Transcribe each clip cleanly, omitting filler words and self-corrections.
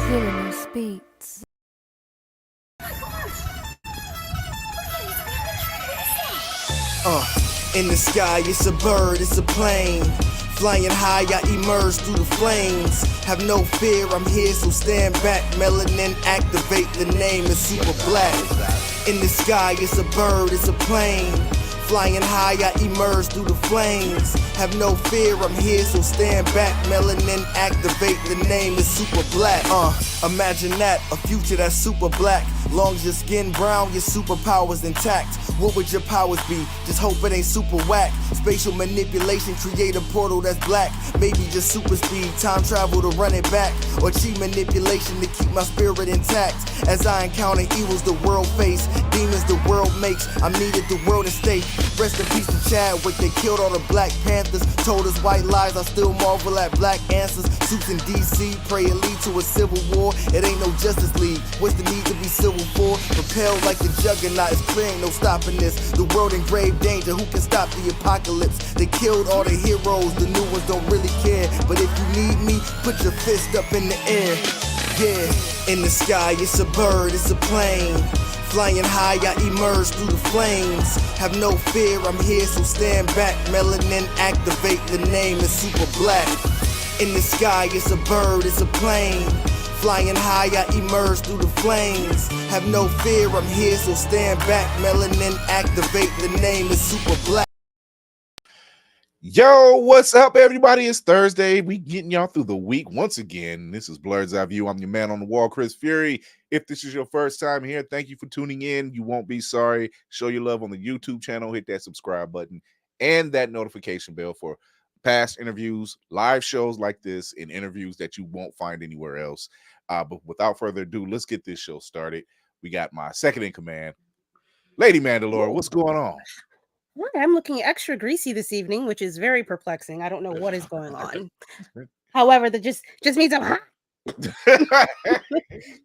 Villainous Beats. In the sky, it's a bird, it's a plane. Flying high, I emerge through the flames. Have no fear, I'm here, so stand back. Melanin activate, the name is super black. In the sky, it's a bird, it's a plane. Flying high, I emerge through the flames. Have no fear, I'm here, so stand back. Melanin activate, the name is super black. Imagine that, a future that's super black. Long as your skin brown, your superpowers intact. What would your powers be? Just hope it ain't super whack. Spatial manipulation, create a portal that's black. Maybe just super speed, time travel to run it back. Or cheat manipulation to keep my spirit intact. As I encounter evils the world face, demons the world makes, I'm needed the world at stake. Rest in peace to Chadwick, they killed all the Black Panthers. Told us white lies, I still marvel at black answers. Suits in DC, pray it lead to a civil war. It ain't no Justice League, what's the need to be civil for? Propelled like the juggernaut, it's clear ain't no stopping this. The world in grave danger, who can stop the apocalypse? They killed all the heroes, the new ones don't really care. But if you need me, put your fist up in the air. Yeah, in the sky, it's a bird, it's a plane. Flying high, I emerge through the flames. Have no fear, I'm here, so stand back. Melanin activate, the name is super black. In the sky, it's a bird, it's a plane. Flying high, I emerge through the flames. Have no fear, I'm here, so stand back. Melanin activate, the name is super black. Yo, what's up, everybody? It's Thursday. We getting y'all through the week once again. This is Blurred's Eye View. I'm your man on the wall, Chris Fury. If this is your first time here, thank you for tuning in. You won't be sorry. Show your love on the YouTube channel. Hit that subscribe button and that notification bell for past interviews, live shows like this, and interviews that you won't find anywhere else. But without further ado, let's get this show started. We got my second in command, Lady Mandalore. What's going on? I'm looking extra greasy this evening, which is very perplexing. I don't know what is going on. However, that just means I'm hot.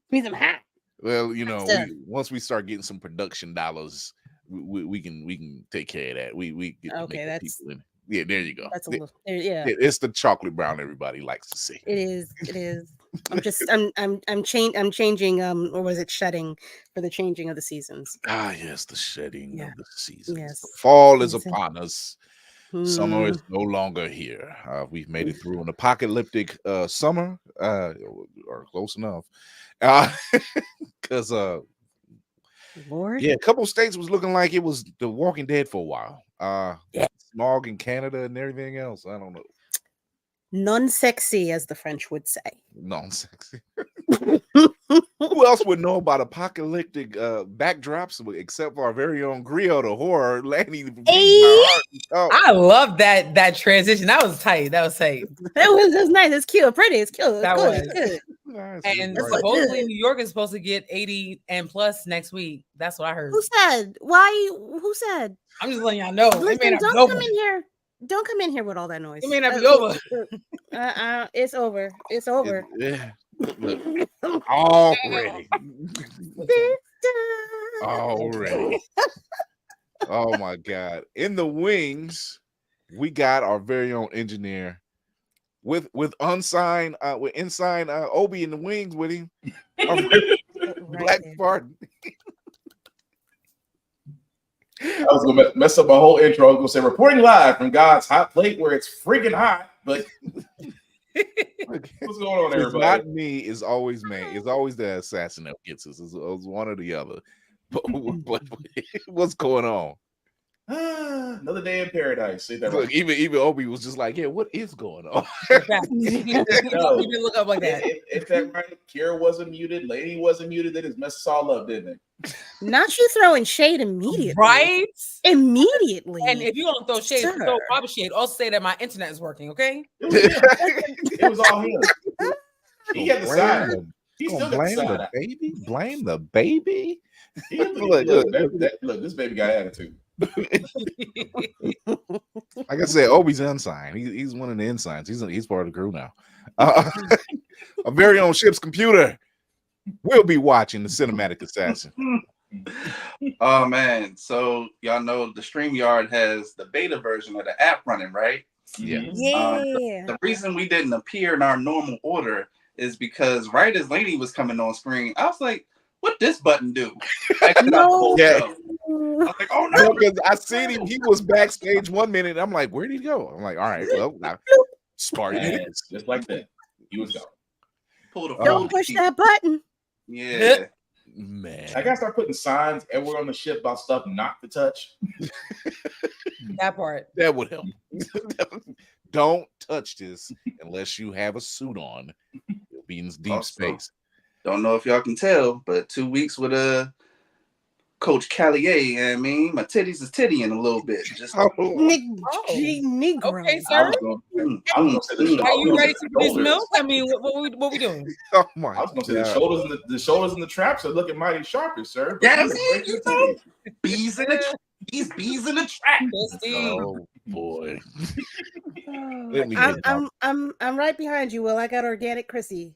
Means I'm hot. Well, you know, once we start getting some production dollars, we can take care of that. We get to make the people in. Yeah, there you go. That's a little, yeah. It's the chocolate brown everybody likes to see. It is. I'm changing or was it shedding for the changing of the seasons? Ah, yes, the shedding of the seasons. Yes. The fall is upon us. Summer is no longer here. We've made it through an apocalyptic summer, or close enough. Because Lord, yeah, a couple states was looking like it was The Walking Dead for a while. Smog in Canada and everything else. I don't know. Non-sexy, as the French would say. Non-sexy. Who else would know about apocalyptic backdrops except for our very own Griot the horror? Lanny, I love that transition. That was tight. That was tight. That was nice. It's cute, pretty. It's cute. That good. was It's good. Nice. And Right. supposedly New York is supposed to get 80 and plus next week. That's what I heard. Who said? Why? Who said? I'm just letting y'all know. Listen, don't come in here. Don't come in here with all that noise. It may not be over. It's over. It's over. Yeah. Look, already. Already. Oh my God. In the wings, we got our very own engineer with unsigned ensign Obi in the wings with him. Black Spartan. I was gonna mess up my whole intro. I was gonna say reporting live from God's hot plate where it's freaking hot, but what's going on, everybody? It's not me, it's always man. It's always the assassin that gets us. It's one or the other. But what's going on? Another day in paradise. See that? Look, even Obi was just like, yeah, what is going on? You didn't look up like that. Is that right? Kira wasn't muted, Lady wasn't muted. They just messed us all up, didn't they? Not you throwing shade immediately. Right? Immediately. And if you're gonna throw shade, throw proper shade. Also say that my internet is working, okay? It was all him. He had the side. He still got blame the the side. baby? Blame the baby? Look, this baby got attitude. Like I said, Obi's unsigned. He's one of the ensigns. He's part of the crew now. A very own ship's computer will be watching the cinematic assassin. Oh man, so y'all know the StreamYard has the beta version of the app running, right? Yeah. Yeah. The reason we didn't appear in our normal order is because right as Lainey was coming on screen, I was like, "What this button do?" I No. was like, "Oh no!" Because I seen him. He was backstage 1 minute. I'm like, where did he go? I'm like, all right, well, now Spartan And it is. just like that, he was gone. Pulled a Don't push that button. Yeah. Man, I gotta start putting signs everywhere on the ship about stuff not to touch. That part. that would help. Don't touch this unless you have a suit on. You'll be in deep Also, space. Don't know if y'all can tell, but 2 weeks with Coach Callier, and I mean, my titties is tittying a little bit. Just Negro. Okay, I sir. was gonna say the Are you ready to produce shoulders. milk? I mean, what we doing? Oh my I was gonna say God. the shoulders and the traps are looking mighty sharpish, sir. Yeah, But I mean, you know, bees in the bees in the trap. Oh boy. Let me get I'm right behind you, Will. I got organic Chrissy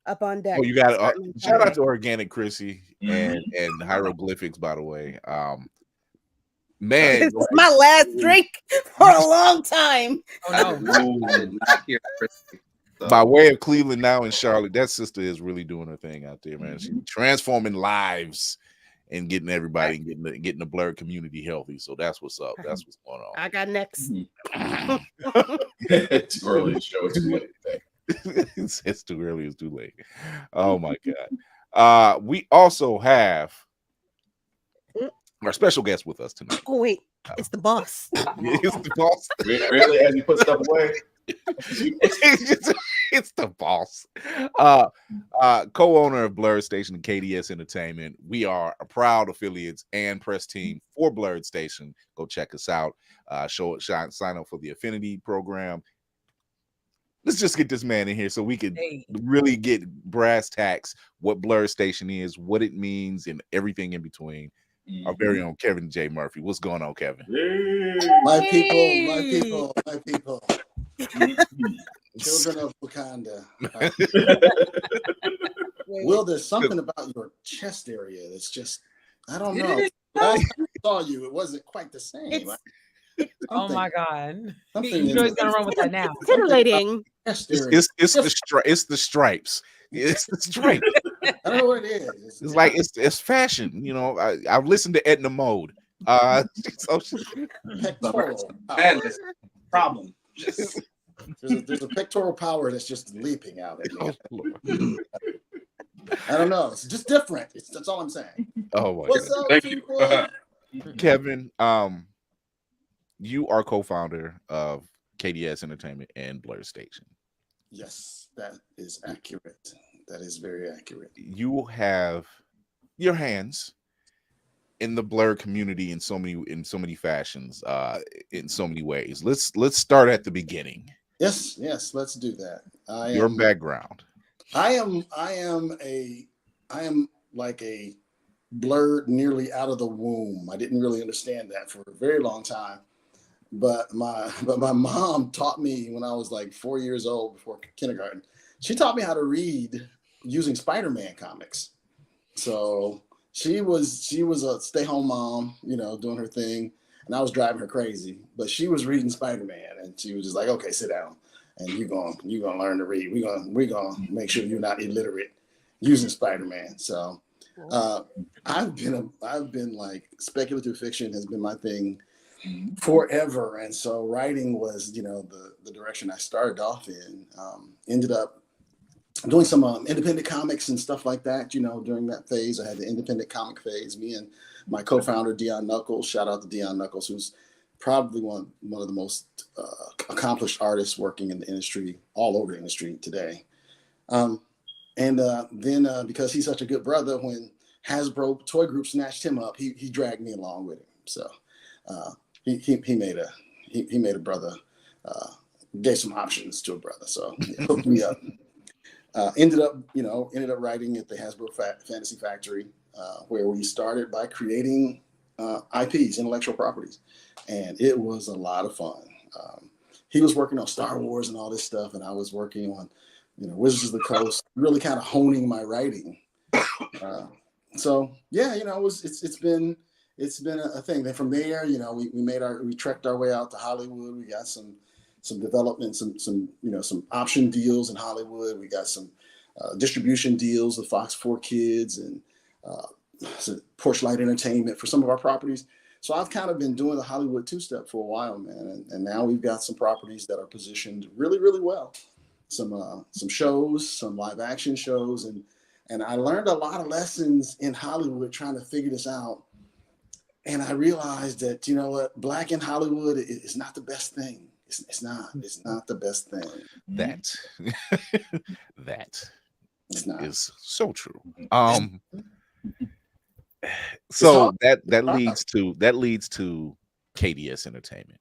up on deck. Oh, you got Starting shout out Friday. to Organic Chrissy and hieroglyphics, by the way. Man, This is my last drink for a long time. Oh no. I did not hear Christy. So, by way of Cleveland now in Charlotte, that sister is really doing her thing out there, man. She's transforming lives and getting everybody getting the blurred community healthy. So that's what's up. That's what's going on. I got next. It's too early to show. It's too late. It's too early. It's too late. Oh my God. We also have our special guest with us tonight. Oh wait, it's the boss. It's the boss. Really, as you put stuff away. It's the boss. Co-owner of Blurred Station and KDS Entertainment. We are a proud affiliates and press team for Blurred Station. Go check us out. Sign up for the affinity program. Let's just get this man in here so we can really get brass tacks what Blurred Station is, what it means, and everything in between. Our very own Kevin J. Murphy. What's going on, Kevin? My people. Children of Wakanda. Will, there's something about your chest area that's just, I don't know. Last time I saw you, it wasn't quite the same. Oh my God. Something You know he's gonna run with that now. Titillating. It's the stripes. It's the stripes. I don't know what it is. It's like it's fashion. You know, I've listened to Edna Mode. Pectoral madness problem. There's a pectoral power that's just leaping out at me. I don't know. It's just different. That's all I'm saying. Oh my What's God. up, Thank people? you. Kevin, you are co-founder of KDS Entertainment and Blur Station. Yes, that is accurate. That is very accurate. You have your hands in the Blur community in so many fashions, in so many ways. Let's start at the beginning. Yes, let's do that. Your background. I am like a blurred nearly out of the womb. I didn't really understand that for a very long time. But my mom taught me when I was like 4 years old, before kindergarten. She taught me how to read using Spider-Man comics. So she was a stay-home mom, you know, doing her thing, and I was driving her crazy. But she was reading Spider-Man, and she was just like, "Okay, sit down, and you're gonna learn to read. We're gonna make sure you're not illiterate using Spider-Man." So I've been like, speculative fiction has been my thing forever, and so writing was, you know, the direction I started off in. Ended up doing some independent comics and stuff like that. You know, during that phase, I had the independent comic phase. Me and my co-founder Dion Knuckles, shout out to Dion Knuckles, who's probably one of the most accomplished artists working in the industry, all over the industry today. Then because he's such a good brother, when Hasbro Toy Group snatched him up, he dragged me along with him. So he made a brother, gave some options to a brother. So he hooked me up. Ended up writing at the Hasbro Fantasy Factory, where we started by creating IPs, intellectual properties, and it was a lot of fun. He was working on Star Wars and all this stuff, and I was working on, you know, Wizards of the Coast, really kind of honing my writing. So yeah, you know, it's been a thing. Then from there, you know, we trekked our way out to Hollywood. We got some development, some option deals in Hollywood. We got some distribution deals with Fox 4 Kids and Porchlight Entertainment for some of our properties. So I've kind of been doing the Hollywood two-step for a while, man. And now we've got some properties that are positioned really, really well. Some shows, some live action shows. And I learned a lot of lessons in Hollywood trying to figure this out. And I realized that, you know what, Black in Hollywood is not the best thing. It's not the best thing. That It's not. is so true. So that leads to KDS Entertainment.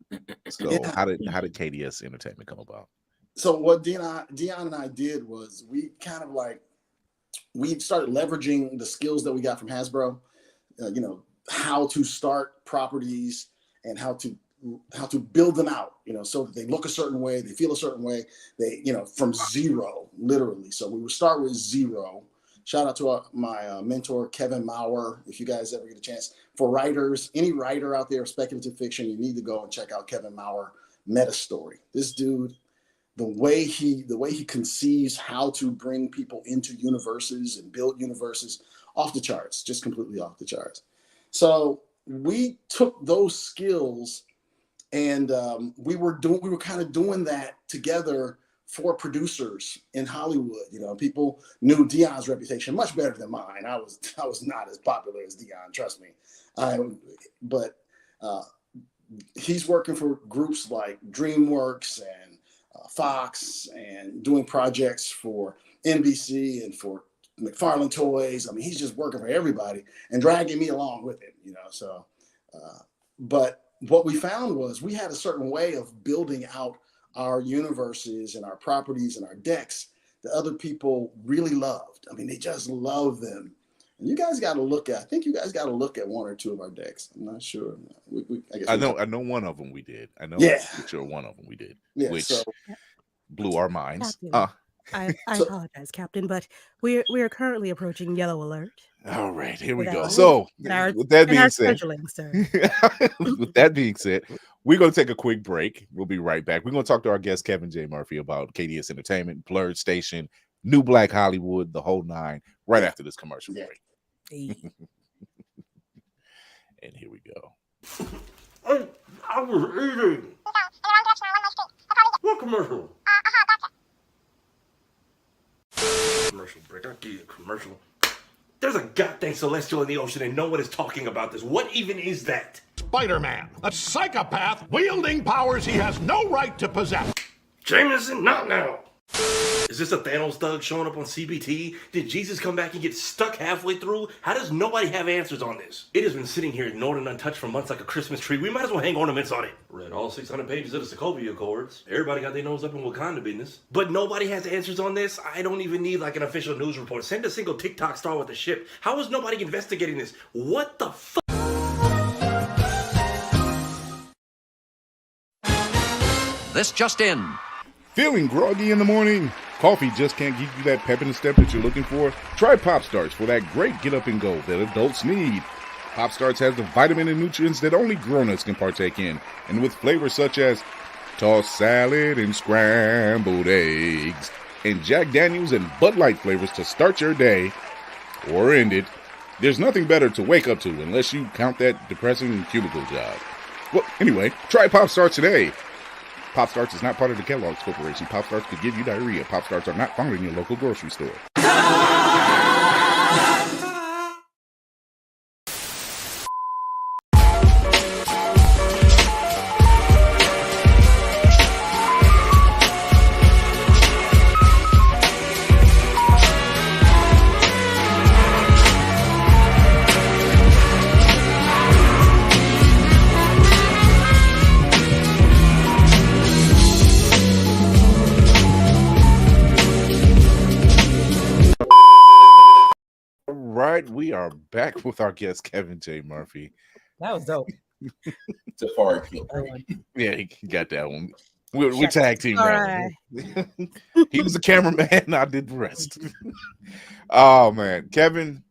So Yeah. how did KDS Entertainment come about? So what Dion and I did was we kind of we started leveraging the skills that we got from Hasbro, how to start properties and how to build them out, so that they look a certain way, they feel a certain way, they, from zero, literally. So we would start with zero. Shout out to my mentor, Kevin Maurer. If you guys ever get a chance, for writers, any writer out there of speculative fiction, you need to go and check out Kevin Maurer Meta Story. This dude, the way he conceives how to bring people into universes and build universes, off the charts, just completely off the charts. So we took those skills and we were kind of doing that together for producers in Hollywood. People knew Dion's reputation much better than mine. I was not as popular as Dion, trust me. But he's working for groups like DreamWorks and Fox and doing projects for NBC and for McFarlane Toys. I mean, he's just working for everybody and dragging me along with it, So, but what we found was we had a certain way of building out our universes and our properties and our decks that other people really loved. I mean, they just love them. And you guys got to I think you guys got to look at one or two of our decks. I'm not sure. I know one of them we did. I know for sure one of them we did, which blew our minds. I apologize, Captain, but we are currently approaching yellow alert. All right, here we go. So with that being said, we're going to take a quick break. We'll be right back. We're going to talk to our guest, Kevin J. Murphy, about KDS Entertainment, Blurred Station, New Black Hollywood, the whole nine, right after this commercial break. And here we go. I was eating. What commercial? Commercial break. I'll give you a commercial. There's a goddamn celestial in the ocean and no one is talking about this. What even is that? Spider-Man, a psychopath wielding powers he has no right to possess. Jameson, not now. Is this a Thanos thug showing up on CBT? Did Jesus come back and get stuck halfway through? How does nobody have answers on this? It has been sitting here ignored and untouched for months like a Christmas tree. We might as well hang ornaments on it. Read all 600 pages of the Sokovia Accords. Everybody got their nose up in Wakanda business. But nobody has answers on this? I don't even need like an official news report. Send a single TikTok star with a ship. How is nobody investigating this? What the fuck? This just in. Feeling groggy in the morning? Coffee just can't give you that pep in the step that you're looking for? Try Pop Starts for that great get up and go that adults need. Pop Starts has the vitamin and nutrients that only grown-ups can partake in, and with flavors such as tossed salad and scrambled eggs, and Jack Daniels and Bud Light flavors to start your day or end it. There's nothing better to wake up to unless you count that depressing cubicle job. Well, anyway, try Pop Starts today. Pop Starts is not part of the Kellogg's Corporation. Pop Starts could give you diarrhea. Pop Starts are not found in your local grocery store. We are back with our guest, Kevin J. Murphy. That was dope. Safari Kill. Yeah, he got that one. We tag team that one. He was the cameraman, I did the rest. Oh, man. Kevin,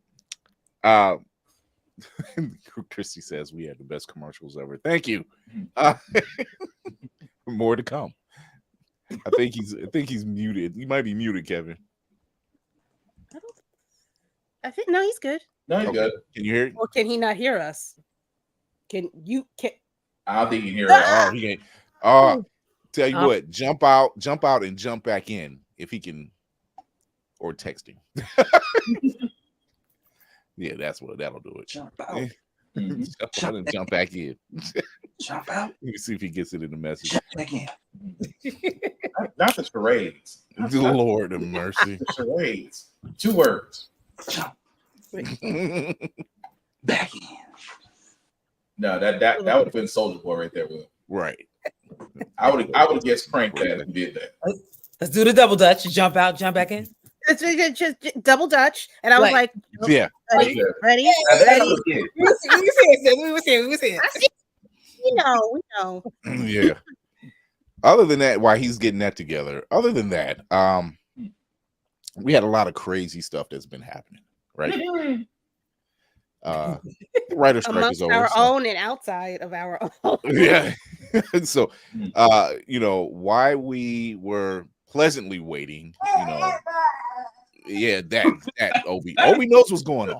Christy says we had the best commercials ever. Thank you. More to come. I think he's muted. You might be muted, Kevin. I think no, he's good. No, he's good. Can you hear it? Or can he not hear us? Can you? Can I don't think you can hear it. Oh, he can't. Tell you what, jump out, and jump back in if he can, or text him. Yeah, that'll do it. Jump out. Jump out and jump back in. Jump out. Let me see if he gets it in the message. Jump back in. Not the charades. Lord of mercy. The charades. 2 words. Jump back in. No, that would have been Soldier Boy right there, Will. Right. I would have guessed Crank that if he did that. Let's do the double dutch. Jump out, jump back in. it's just double Dutch, and I was like, yeah, ready. We was here. We know. Yeah. Other than that, while he's getting that together, other than that, we had a lot of crazy stuff that's been happening, right? Writer strike Amongst is over. our own and outside of our own. Yeah. So, why we were pleasantly waiting, yeah, that Obi knows what's going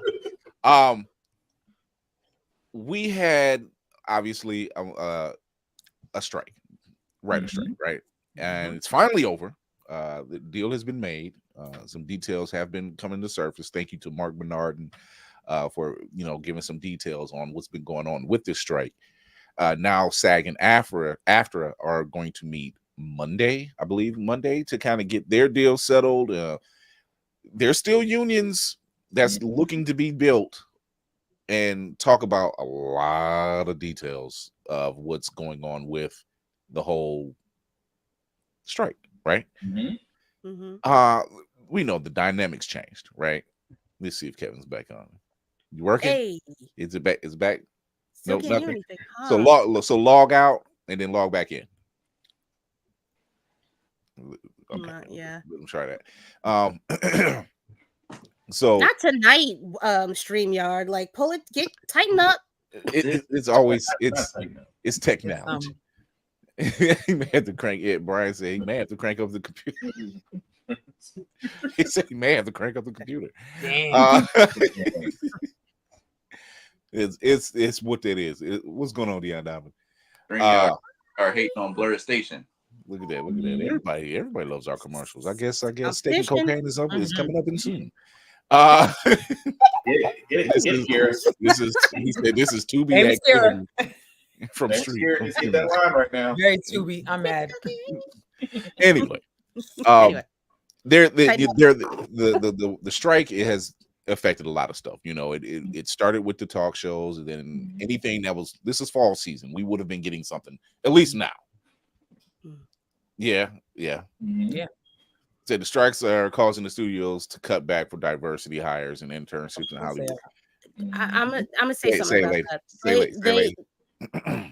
on. We had obviously a strike, writer strike, right? And it's finally over. The deal has been made. Some details have been coming to surface. Thank you to Mark Bernard and for giving some details on what's been going on with this strike. Now SAG and AFTRA are going to meet Monday, I believe, to kind of get their deal settled. There's still unions that's looking to be built and talk about a lot of details of what's going on with the whole strike, right? We know the dynamics changed, right? Let's see if Kevin's back on. You working? Hey. Is it back? Is it back? Still Nope, can't hear nothing. anything, huh? So log out and then log back in. Okay. Yeah. Let me try that. So Not tonight, StreamYard. Like, pull it, tighten up. It's always it's technology. He may have to crank it. Brian said he may have to crank up the computer. He said he may have to crank up the computer. It's what that is. What's going on, Deion Diamond? Are hating on Blur Station. Look at that. Everybody loves our commercials. I guess steak and cocaine is coming up in soon. This is to be activity from Street. Hit that line right now. Very to be. I'm mad. Anyway, the strike, it has affected a lot of stuff. It started with the talk shows, and then anything this is fall season. We would have been getting something at least now. Yeah. So the strikes are causing the studios to cut back for diversity hires and internships in Hollywood. I'm gonna say something about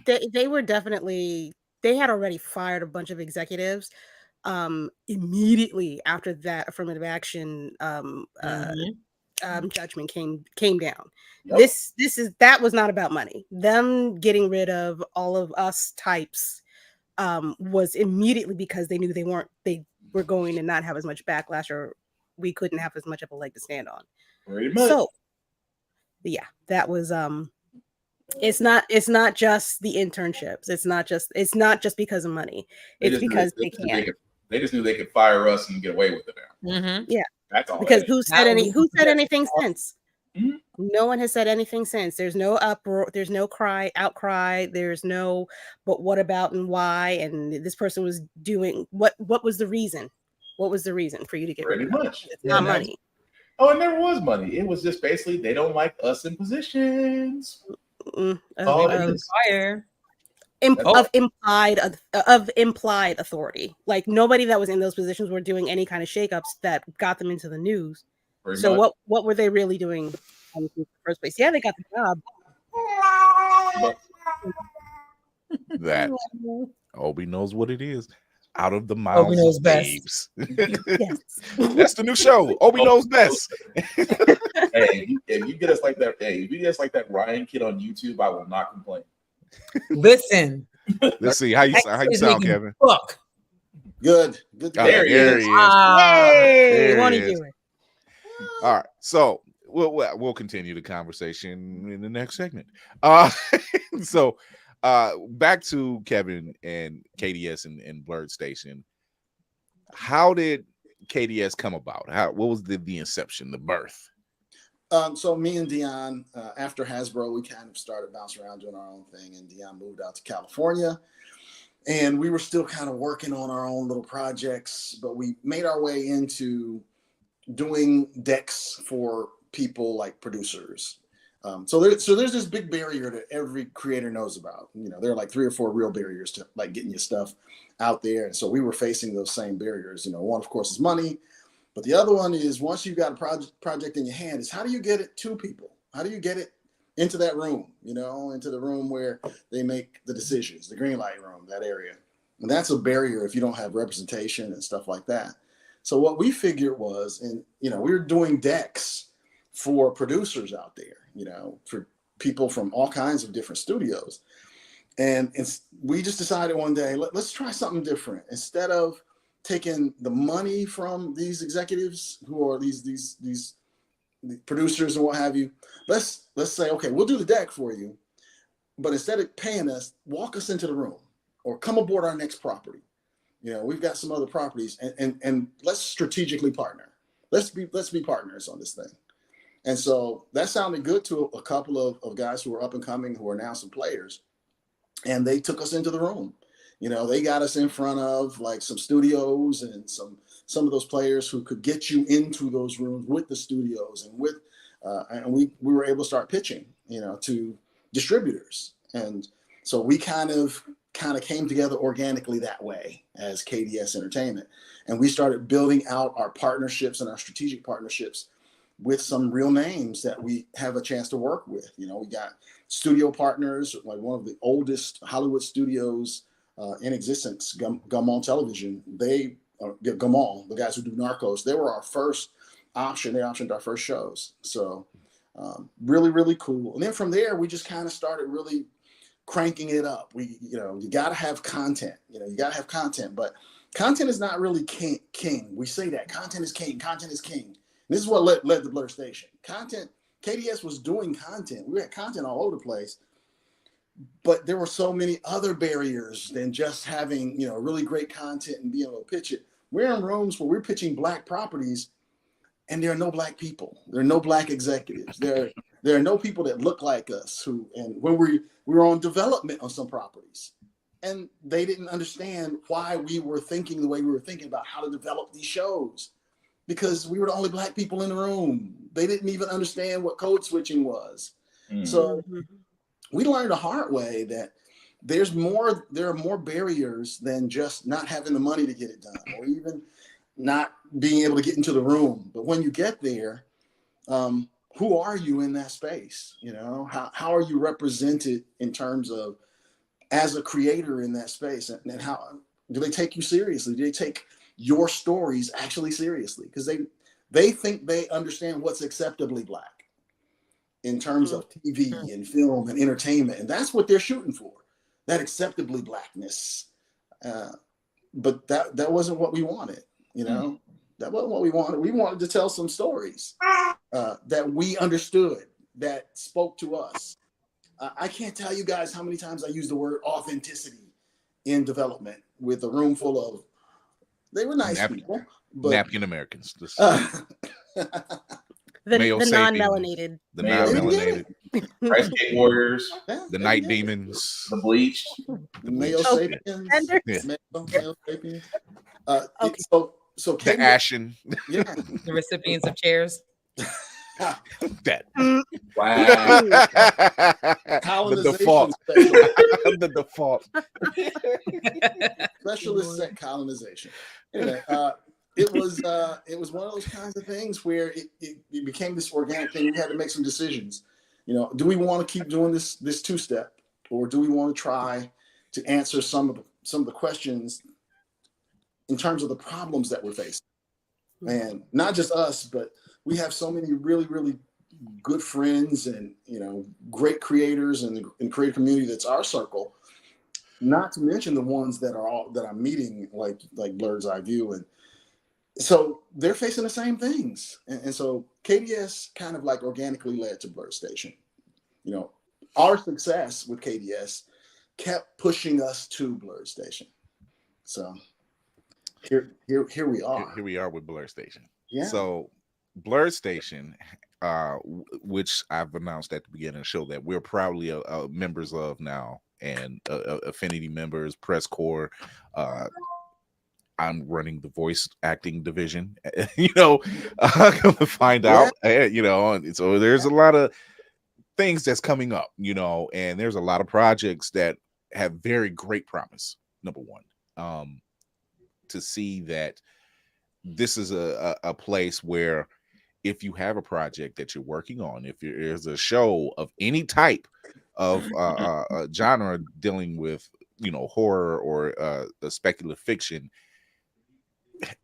that. They were definitely, they had already fired a bunch of executives immediately after that affirmative action judgment came down. Yep. That was not about money. Them getting rid of all of us types was immediately because they knew they were going to not have as much backlash, or we couldn't have as much of a leg to stand on. Pretty much. So yeah, that was it's not just the internships. It's not just because of money. It's because they can. They just knew they could fire us and get away with it now. Yeah. That's all. Because who said anything since? No one has said anything since. There's no uproar, there's no outcry, there's no but what about and why, and this person was doing what was the reason? What was the reason for you to get rid of it? It's not money. Oh, it never was money. It was just basically they don't like us in positions. Fire. Of implied authority. Like nobody that was in those positions were doing any kind of shakeups that got them into the news. So what were they really doing in the first place? Yeah, they got the job. That Obi knows what it is. Out of the mouths Obi knows of best. Yes. That's the new show. Obi knows best. Hey, if you get us like that, Ryan kid on YouTube, I will not complain. Listen. Let's see how you sound, Kevin. Good. There he is. Hey, won't he do it? All right, so we'll continue the conversation in the next segment. So back to Kevin and KDS and Blurred Station. How did KDS come about? What was the inception, the birth? So me and Dion, after Hasbro, we kind of started bouncing around doing our own thing, and Dion moved out to California, and we were still kind of working on our own little projects, but we made our way into doing decks for people like producers. So there's this big barrier that every creator knows about. You know, there are like 3 or 4 real barriers to like getting your stuff out there. And so we were facing those same barriers. You know, one, of course, is money. But the other one is once you've got a project in your hand, is how do you get it to people? How do you get it into that room, you know, into the room where they make the decisions, the green light room, that area. And that's a barrier if you don't have representation and stuff like that. So what we figured was, and, you know, we were doing decks for producers out there, you know, for people from all kinds of different studios. And we just decided one day, let's try something different. Instead of taking the money from these executives who are these producers and what have you, let's say, okay, we'll do the deck for you, but instead of paying us, walk us into the room or come aboard our next property. You know, we've got some other properties, and let's strategically partner. Let's be partners on this thing. And so that sounded good to a couple of guys who were up and coming, who are now some players, and they took us into the room. You know, they got us in front of like some studios and some of those players who could get you into those rooms with the studios and we were able to start pitching, you know, to distributors. And so we kind of came together organically that way as KDS Entertainment. And we started building out our partnerships and our strategic partnerships with some real names that we have a chance to work with. You know, we got studio partners, like one of the oldest Hollywood studios in existence, Gaumont Television. Gaumont, the guys who do Narcos, they were our first option. They optioned our first shows. So really, really cool. And then from there, we just kind of started really cranking it up. You got to have content. You know, you got to have content, but content is not really king. We say that content is king. Content is king. And this is what led to Blur Station. Content. KDS was doing content. We had content all over the place, but there were so many other barriers than just having, you know, really great content and being able to pitch it. We're in rooms where we're pitching Black properties, and there are no Black people. There are no Black executives. There are no people that look like us and when we were on development on some properties, and they didn't understand why we were thinking the way we were thinking about how to develop these shows, because we were the only Black people in the room. They didn't even understand what code switching was. Mm-hmm. So we learned the hard way that there are more barriers than just not having the money to get it done, or even not being able to get into the room. But when you get there, who are you in that space? You know, how are you represented in terms of as a creator in that space, and how do they take you seriously? Do they take your stories actually seriously? Because they think they understand what's acceptably Black in terms of TV and film and entertainment, and that's what they're shooting for, that acceptably Blackness. But that wasn't what we wanted. You know, that wasn't what we wanted. We wanted to tell some stories that we understood, that spoke to us. I can't tell you guys how many times I used the word authenticity in development with a room full of, they were nice people, but napkin Americans. The non-melanated. The non-melanated. Ice Skate Warriors. The Night Demons. The Bleach. The Male Sapiens. Male Sapiens. Okay. So the Ashen. Yeah. The recipients of chairs. That. Wow. The default. The default. Specialist set colonization. Anyway, it was one of those kinds of things where it became this organic thing. We had to make some decisions. You know, do we want to keep doing this two-step, or do we want to try to answer some of the questions in terms of the problems that we're facing? And not just us, but we have so many really, really good friends and, you know, great creators in the creative community that's our circle. Not to mention the ones that I'm meeting, like Blurred's Eye View, and So they're facing the same things. And so KDS kind of like organically led to Blur Station. You know, our success with KDS kept pushing us to Blur Station. So here we are. Here we are with Blur Station. Yeah. So Blur Station, which I've announced at the beginning of the show that we're proudly members of now, and affinity members, press corps. I'm running the voice acting division, you know, come to find out, you know, and so there's a lot of things that's coming up, you know, and there's a lot of projects that have very great promise. Number one, to see that this is a place where if you have a project that you're working on, if there's a show of any type of genre dealing with, you know, horror or speculative fiction,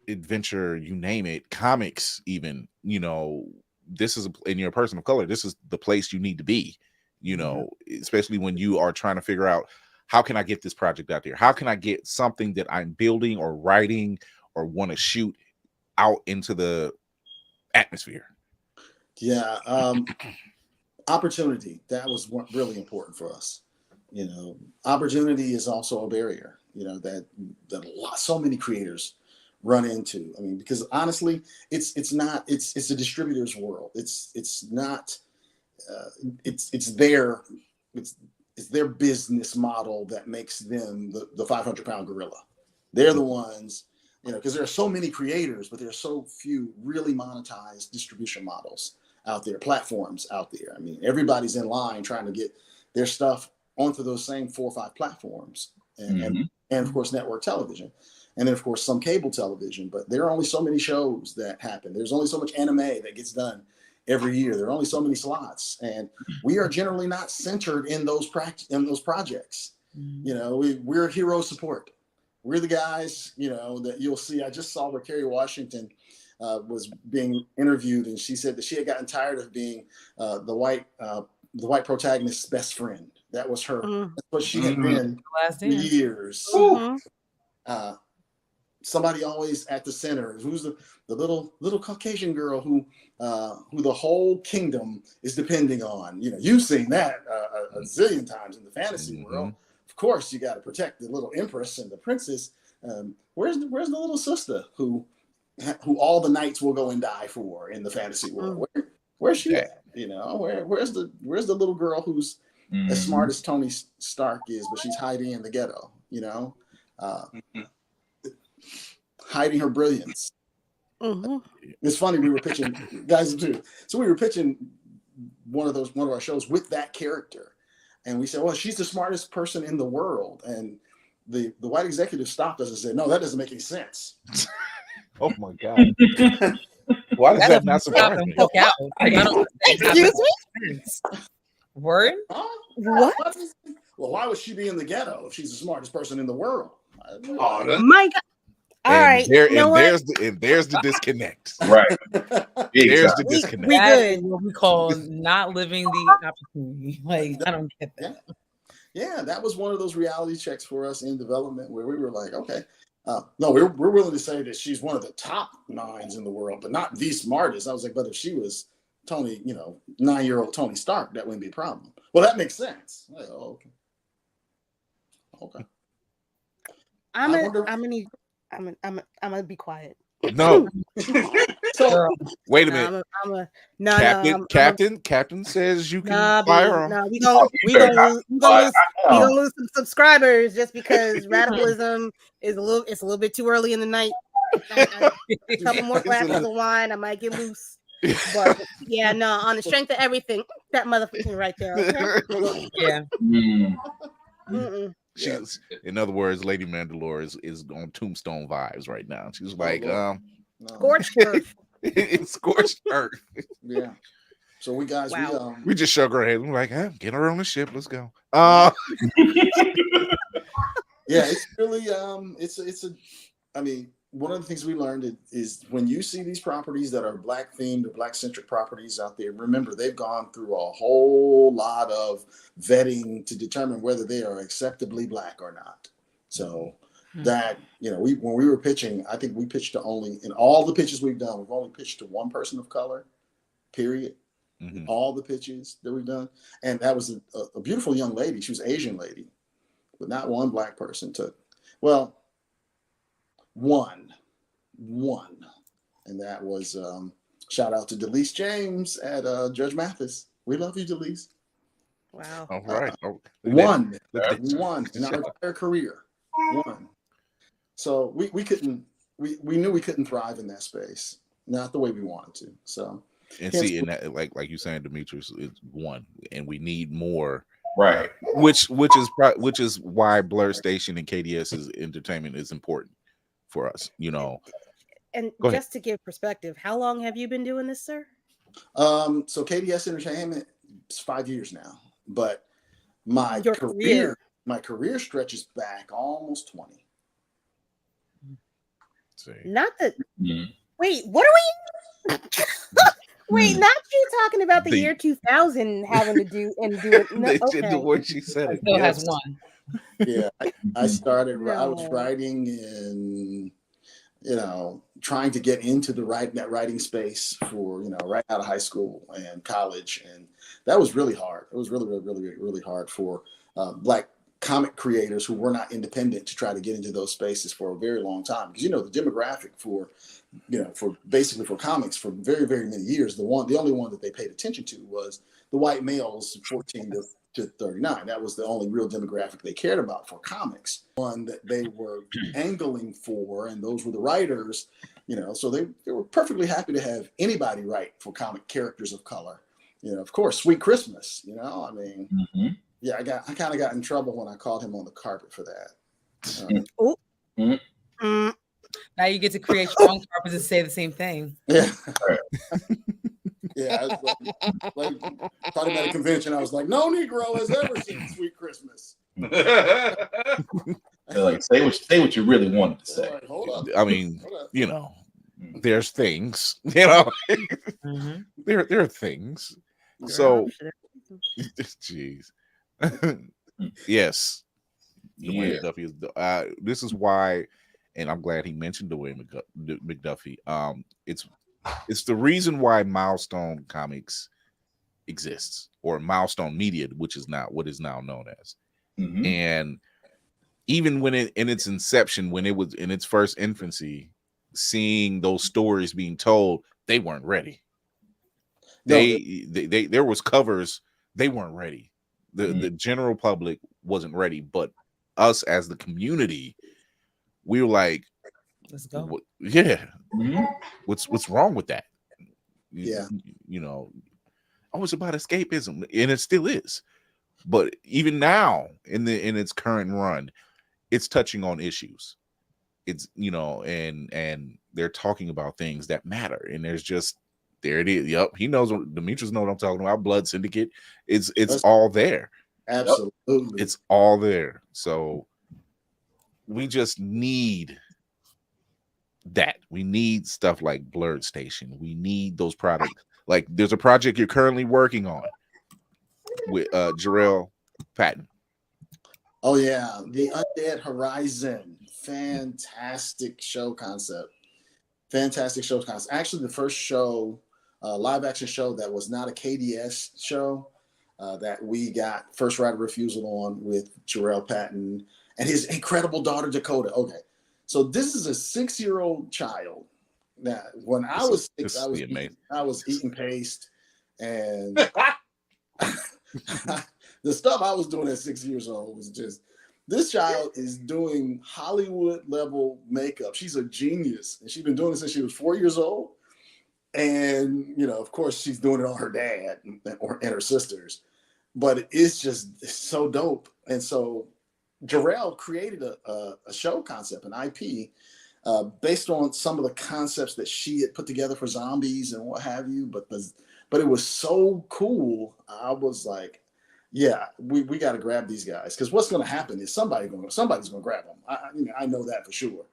adventure, you name it, comics even, you know, this is in your person of color, this is the place you need to be, you know, especially when you are trying to figure out, how can I get this project out there? How can I get something that I'm building or writing or want to shoot out into the atmosphere? Yeah. Opportunity. That was really important for us. You know, opportunity is also a barrier, you know, that so many creators run into. I mean, because honestly, it's a distributor's world. It's their business model that makes them the 500-pound gorilla. They're the ones, you know, because there are so many creators, but there are so few really monetized distribution models out there, platforms out there. I mean, everybody's in line trying to get their stuff onto those same 4 or 5 platforms, and of course network television. And then, of course, some cable television. But there are only so many shows that happen. There's only so much anime that gets done every year. There are only so many slots. And we are generally not centered in those projects. You know, we're hero support. We're the guys, you know, that you'll see. I just saw where Kerry Washington was being interviewed, and she said that she had gotten tired of being the white protagonist's best friend. That was her. That's what she had been for years. Somebody always at the center, who's the little Caucasian girl who the whole kingdom is depending on. You know, you've seen that a zillion times in the fantasy world. Of course, you got to protect the little empress and the princess. Where's the little sister who all the knights will go and die for in the fantasy world? Where's she at? You know, where's the little girl who's as smart as Tony Stark is, but she's hiding in the ghetto? You know. Hiding her brilliance. It's funny, we were pitching guys too. So we were pitching one of our shows with that character, and we said, "Well, she's the smartest person in the world." And the white executive stopped us and said, "No, that doesn't make any sense." Oh my God! Why does that not surprise me? Excuse me. Word? What? Well, why would she be in the ghetto if she's the smartest person in the world? Oh my God! All right, there's the disconnect. Right. There's the disconnect. We good. What we call not living the opportunity. Like, I don't get that. Yeah, that was one of those reality checks for us in development where we were like, okay, no, we're willing to say that she's one of the top 9s in the world, but not the smartest. I was like, but if she was Tony, you know, 9-year-old Tony Stark, that wouldn't be a problem. Well, that makes sense. Like, oh, okay. I'm gonna be quiet. No. So, wait a minute. Captain says you can fire him. No, we gonna lose some subscribers just because radicalism is a little bit too early in the night. A couple more glasses of wine, I might get loose. But yeah, no, on the strength of everything, that motherfucker right there. Okay? Yeah. She's, in other words, Lady Mandalore is on Tombstone vibes right now. She's like, scorched earth. It's scorched earth. Yeah. So we guys, we just shook her head. We're like, get her on the ship. Let's go. Yeah, it's really I mean, one of the things we learned is when you see these properties that are Black themed or Black centric properties out there, remember they've gone through a whole lot of vetting to determine whether they are acceptably Black or not. So that, you know, when we were pitching, I think we pitched to only, in all the pitches we've done, we've only pitched to one person of color, period. All the pitches that we've done. And that was a beautiful young lady. She was an Asian lady, but not one black person took. Well, one. And that was, shout out to Delise James at Judge Mathis. We love you, Delise. Wow. All right. One in our entire career. One. So we knew we couldn't thrive in that space. Not the way we wanted to. So and see, in that, like you saying, Demetrius, it's one, and we need more. Right. Which is why Blur Station and KDS's entertainment is important for us, you know. And just to give perspective, how long have you been doing this, sir? So KDS Entertainment is 5 years now, but my career stretches back almost 20. Not that. Wait, what are we? Wait, not you talking about the year 2000 having to do it. No, okay. The way she said it. Still has one. Yeah, I started. I was writing in, you know, trying to get into that writing space for, you know, right out of high school and college, and that was really hard. It was really hard for Black comic creators who were not independent to try to get into those spaces for a very long time, because, you know, the demographic for, you know, for comics for very, very many years, the only one that they paid attention to was the white males 14 to 39. That was the only real demographic they cared about for comics. One that they were angling for, and those were the writers, you know, so they were perfectly happy to have anybody write for comic characters of color. You know, of course, Sweet Christmas, you know, I mean, yeah, I kind of got in trouble when I called him on the carpet for that. Now you get to create your own carpets and say the same thing. Yeah. Yeah, I was like thought him at a convention. I was like, no Negro has ever seen Sweet Christmas. Like, say what you really wanted to say. Like, hold up. I mean, you know, there's things, you know, there are things. So, jeez, yes, Dwayne McDuffie is. This is why, and I'm glad he mentioned Dwayne McDuffie. It's the reason why Milestone Comics exists, or Milestone Media, which is now what is now known as. And even when in its inception, when it was in its first infancy, seeing those stories being told, they weren't ready. There was covers, they weren't ready. The general public wasn't ready, but us as the community, we were like, let's go. What's wrong with that? Yeah. You know, it's about escapism, and it still is. But even now, in its current run, it's touching on issues. It's, you know, and they're talking about things that matter. And there's just, there it is. Yep, he knows. Demetrius knows what I'm talking about. Blood Syndicate. It's all there. Absolutely, it's all there. So we just need that. We need stuff like Blurred Station. We need those products. Like, there's a project you're currently working on with Jarrell Patton. Oh yeah, the Undead Horizon. Fantastic show concept. Actually, the first show, live action show that was not a KDS show, that we got first right of refusal on with Jarrell Patton and his incredible daughter Dakota. Okay, so this is a 6-year-old child. Now, when I was 6, I was eating paste, and the stuff I was doing at 6 years old was just. This child is doing Hollywood level makeup. She's a genius, and she's been doing it since she was 4 years old. And, you know, of course, she's doing it on her dad and her sisters. But it's so dope. And so Jarrell created a show concept, an IP, based on some of the concepts that she had put together for zombies and what have you. But it was so cool. I was like, yeah, we got to grab these guys, because what's going to happen is somebody's going to grab them. I know that for sure.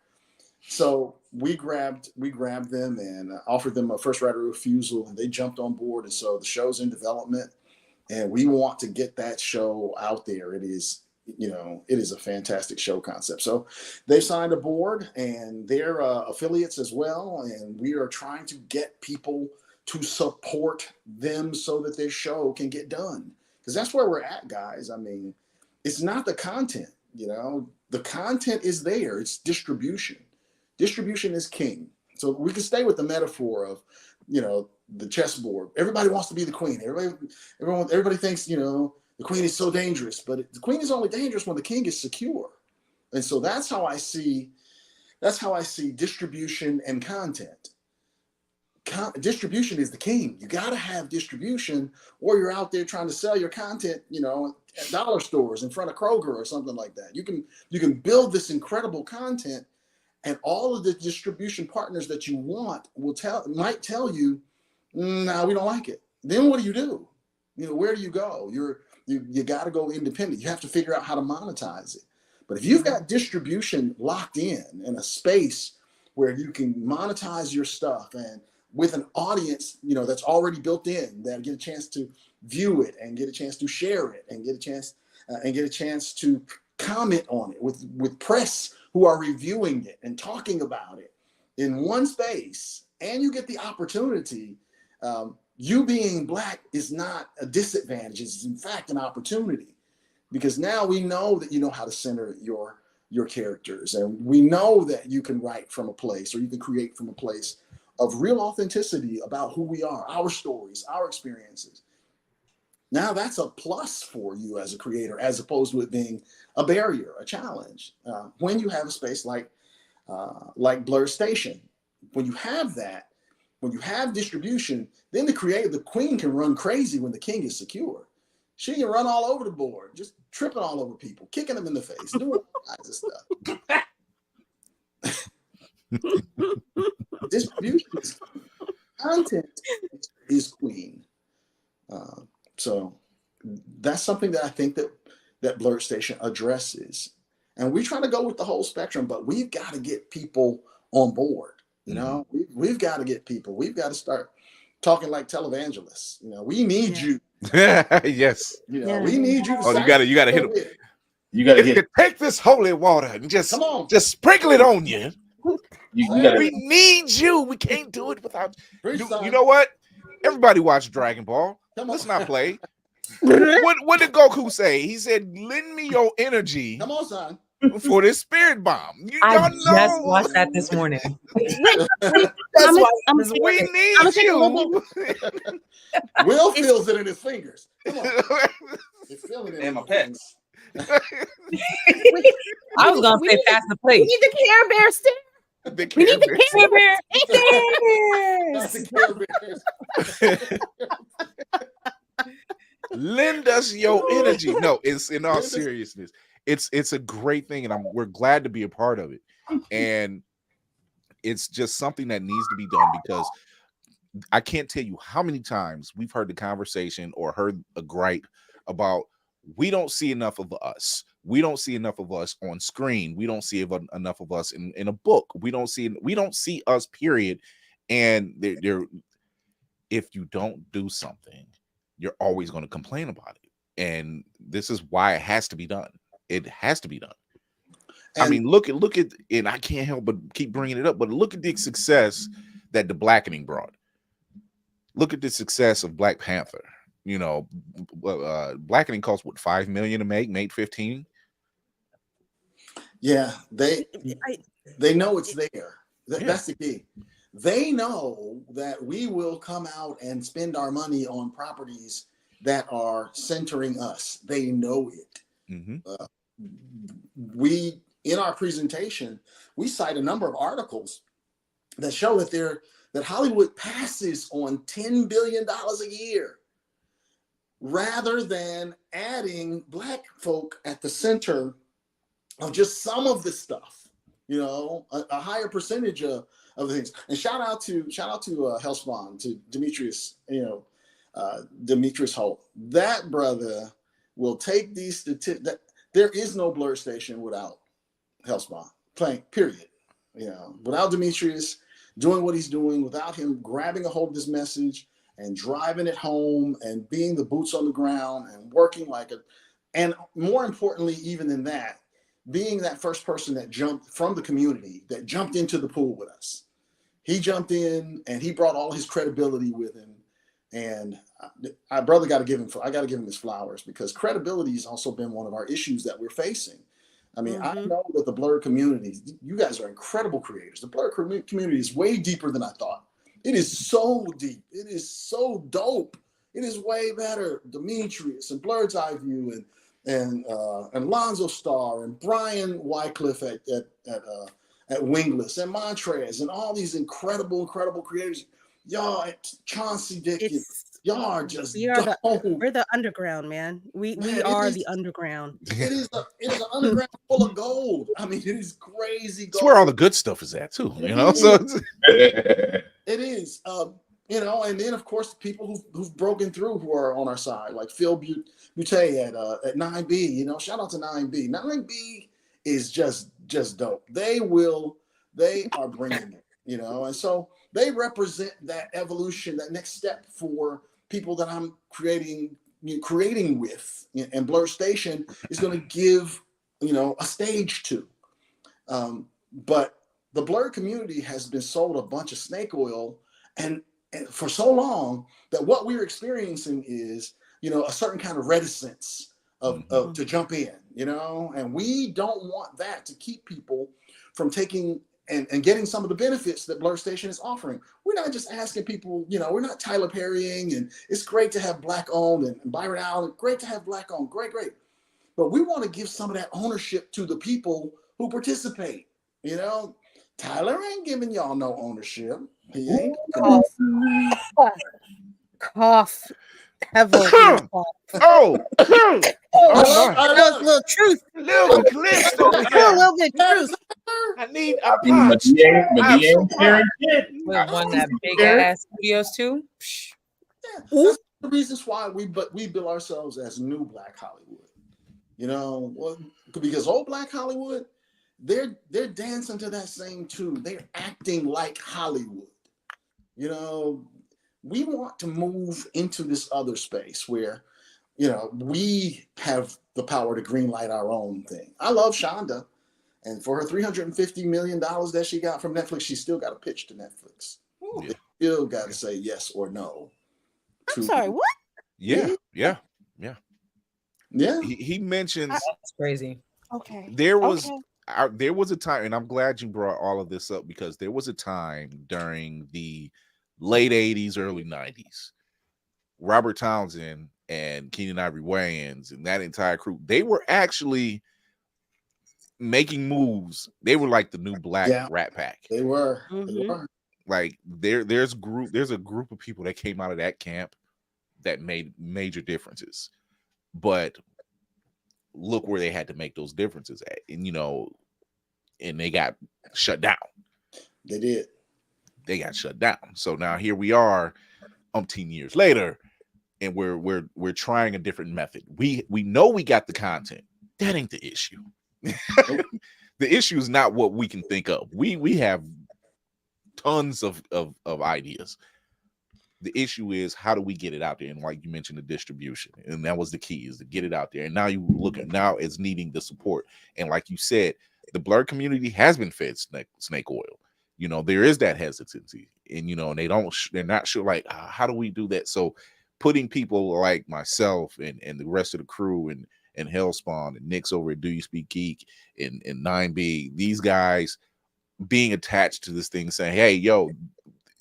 So we grabbed them and offered them a first right of refusal, and they jumped on board. And so the show's in development, and we want to get that show out there. It is you know, it is a fantastic show concept. So they've signed a board and they're affiliates as well. And we are trying to get people to support them so that their show can get done. Because that's where we're at, guys. I mean, it's not the content, you know, the content is there. It's distribution. Distribution is king. So we can stay with the metaphor of, you know, the chessboard. Everybody wants to be the queen. Everybody thinks, you know, the queen is so dangerous, but the queen is only dangerous when the king is secure. And so that's how I see distribution and content. Distribution is the king. You got to have distribution, or you're out there trying to sell your content, you know, at dollar stores in front of Kroger or something like that. You can build this incredible content, and all of the distribution partners that you want might tell you, no, we don't like it. Then what do? You know, where do you go? You got to go independent. You have to figure out how to monetize it. But if you've got distribution locked in a space where you can monetize your stuff, and with an audience, you know, that's already built in, that get a chance to view it and get a chance to share it and get a chance to comment on it with press who are reviewing it and talking about it in one space, and you get the opportunity. You being Black is not a disadvantage. It's in fact an opportunity, because now we know that you know how to center your characters, and we know that you can write from a place, or you can create from a place of real authenticity about who we are, our stories, our experiences. Now that's a plus for you as a creator, as opposed to it being a barrier, a challenge. When you have a space like Blur Station, when you have that, when you have distribution, then the queen can run crazy when the king is secure. She can run all over the board, just tripping all over people, kicking them in the face, doing all kinds of stuff. Distribution is content is queen. So that's something that I think that Blur Station addresses. And we try to go with the whole spectrum, but we've got to get people on board. You know, we've got to get people. We've got to start talking like televangelists. You know, we need you. Yes. You know, we need you. Oh, you got to hit them. You got to hit. Take this holy water and just sprinkle it on you. We need you. We can't do it without you. know what? Everybody watch Dragon Ball. Let's not play. What did Goku say? He said, "Lend me your energy." Come on, son. For this spirit bomb. I just watched that this morning. We need you. Will feels it in his fingers. Come on. It's feeling it in my pecs. I was gonna say pass the plate. We need the Care Bear stick. We need the Care Bear stickers. Lend us your energy. No, it's in all seriousness. It's a great thing, and we're glad to be a part of it. And it's just something that needs to be done, because I can't tell you how many times we've heard the conversation or heard a gripe about, we don't see enough of us. We don't see enough of us on screen. We don't see enough of us in a book. We don't see us, period. And if you don't do something, you're always going to complain about it. And this is why it has to be done. It has to be done. And I mean, look at, and I can't help but keep bringing it up, but look at the success that the blackening brought. Look at the success of Black Panther. You know, blackening cost what, $5 million to make, made 15. Yeah, they know it's there. That's the key. They know that we will come out and spend our money on properties that are centering us. They know it. We, in our presentation, we cite a number of articles that show that Hollywood passes on $10 billion a year, rather than adding Black folk at the center of just some of the stuff, you know, a higher percentage of the things. And shout out to Hellspawn, to Demetrius, you know, Demetrius Holt. That brother will take these statistics. There is no Blur Station without Hellspawn playing, period. You know, without Demetrius doing what he's doing, without him grabbing a hold of this message and driving it home and being the boots on the ground and working like And more importantly, even than that, being that first person that jumped from the community, that jumped into the pool with us. He jumped in and he brought all his credibility with him. And I got to give him his flowers, because credibility has also been one of our issues that we're facing. I mean, I know that the Blurred community, you guys are incredible creators. The Blurred community is way deeper than I thought. It is so deep. It is so dope. It is way better. Demetrius and Blurred's Eye View and Lonzo Starr and Brian Wycliffe at Wingless and Montrez and all these incredible creators. Y'all, Chauncey Dickens, y'all are just we're the underground, man. We are the underground. It is an underground full of gold. I mean, it is crazy gold. It's where all the good stuff is at too, you know. So it is. You know, and then of course people who've broken through who are on our side, like Phil Butte at 9B. You know, shout out to 9B. 9B is just dope. They are bringing it. You know, and so they represent that evolution, that next step for people that I'm creating with, and Blur Station is going to give, you know, a stage to. But the Blur community has been sold a bunch of snake oil, and for so long that what we're experiencing is, you know, a certain kind of reticence of to jump in, you know, and we don't want that to keep people from taking and getting some of the benefits that Blur Station is offering. We're not just asking people, you know, we're not Tyler Perrying, and it's great to have Black owned, and Byron Allen, great to have Black owned, great. But we want to give some of that ownership to the people who participate. You know, Tyler ain't giving y'all no ownership. He ain't. Cough. Heavily. Oh, little truth. Little glitch over A here. little bit of truth. I need a punch. One that big ass Studios too. Yeah, that's the reasons why we bill ourselves as New Black Hollywood. You know, well, because old Black Hollywood, they're dancing to that same tune. They're acting like Hollywood. You know, we want to move into this other space where, you know, we have the power to greenlight our own thing. I love Shonda, and for her $350 million that she got from Netflix, she still got to pitch to Netflix. They still got to say yes or no. I'm sorry, what? Yeah. He mentions that's crazy. Okay. There was a time, and I'm glad you brought all of this up, because there was a time during the late 80s, early 90s, Robert Townsend and Keenan Ivory Wayans and that entire crew, they were actually making moves. They were like the new Black Rat Pack. They were. Like there's a group of people that came out of that camp that made major differences. But look where they had to make those differences at, and you know, and they got shut down. They did. They got shut down. So now here we are, umpteen years later, and we're trying a different method. We know we got the content. That ain't the issue. The issue is not what we can think of. We have tons of ideas. The issue is, how do we get it out there? And like you mentioned, the distribution, and that was the key, is to get it out there. And now you look at now it's needing the support. And like you said, the Blur community has been fed snake oil. You know, there is that hesitancy, and you know, and they're not sure, like, how do we do that? So putting people like myself and the rest of the crew and Hellspawn and Nick's over at Do You Speak Geek and 9B, these guys being attached to this thing, saying, hey, yo,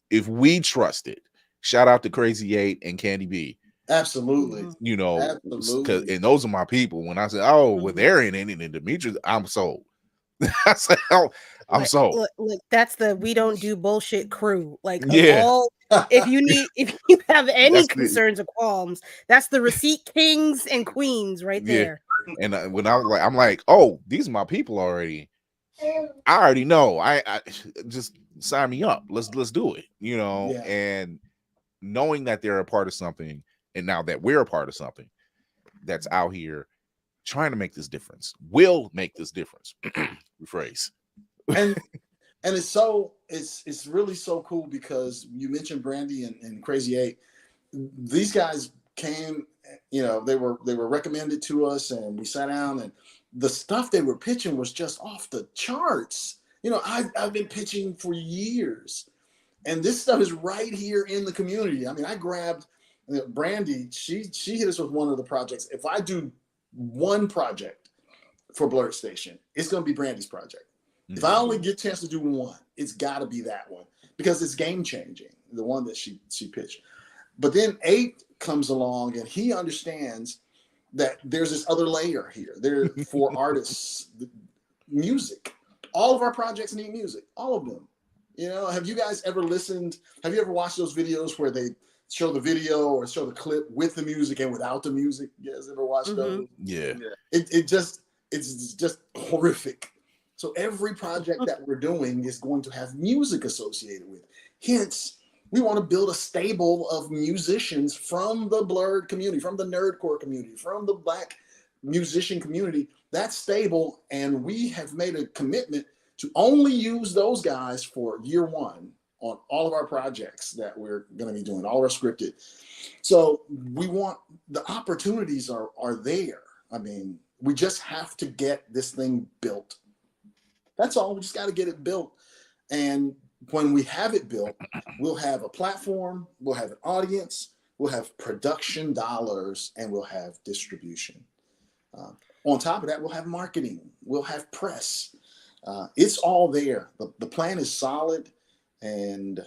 if we trust it, shout out to Crazy 8 and Candy B. Absolutely. You know, and those are my people. When I say, oh, well, they're in it, and Demetrius, I'm sold. I said, I'm sold. Look, that's the we don't do bullshit crew. Like, if you have any concerns or qualms, that's the receipt kings and queens right there. And when I'm like, oh, these are my people already. I already know. I just sign me up. Let's do it. You know, and knowing that they're a part of something, and now that we're a part of something that's out here trying to make this difference, will make this difference. Rephrase. And it's really so cool, because you mentioned Brandy and Crazy 8. These guys came you know, they were recommended to us, and we sat down, and the stuff they were pitching was just off the charts. You know, I've been pitching for years, and this stuff is right here in the community. I mean, I grabbed Brandy. She hit us with one of the projects. If I do one project for Blurred Station, it's going to be Brandy's project. If I only get a chance to do one, it's got to be that one, because it's game changing, the one that she pitched. But then 8 comes along, and he understands that there's this other layer here. There for artists, music. All of our projects need music, all of them. You know, have you guys ever listened? Have you ever watched those videos where they show the video or show the clip with the music and without the music? You guys ever watched those? Yeah. It's just horrific. So every project that we're doing is going to have music associated with. Hence, we want to build a stable of musicians from the Blurred community, from the nerdcore community, from the Black musician community. That's stable, and we have made a commitment to only use those guys for year one on all of our projects that we're going to be doing, all our scripted. So we want, the opportunities are there. I mean, we just have to get this thing built. That's all. We just got to get it built. And when we have it built, we'll have a platform, we'll have an audience, we'll have production dollars, and we'll have distribution. On top of that, we'll have marketing, we'll have press. It's all there. The plan is solid, and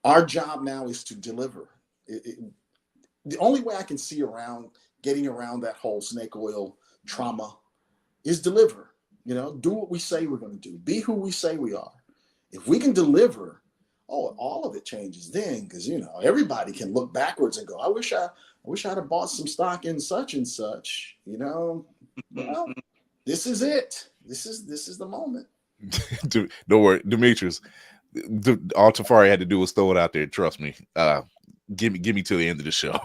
our job now is to deliver. The only way I can see getting around that whole snake oil trauma is deliver. You know, do what we say we're going to do. Be who we say we are. If we can deliver, all of it changes then, because, you know, everybody can look backwards and go, I wish I'd have bought some stock in such and such. You know, well, this is it. This is the moment. Don't worry, Demetrius. All Tafari had to do was throw it out there. Trust me. Give me to the end of the show.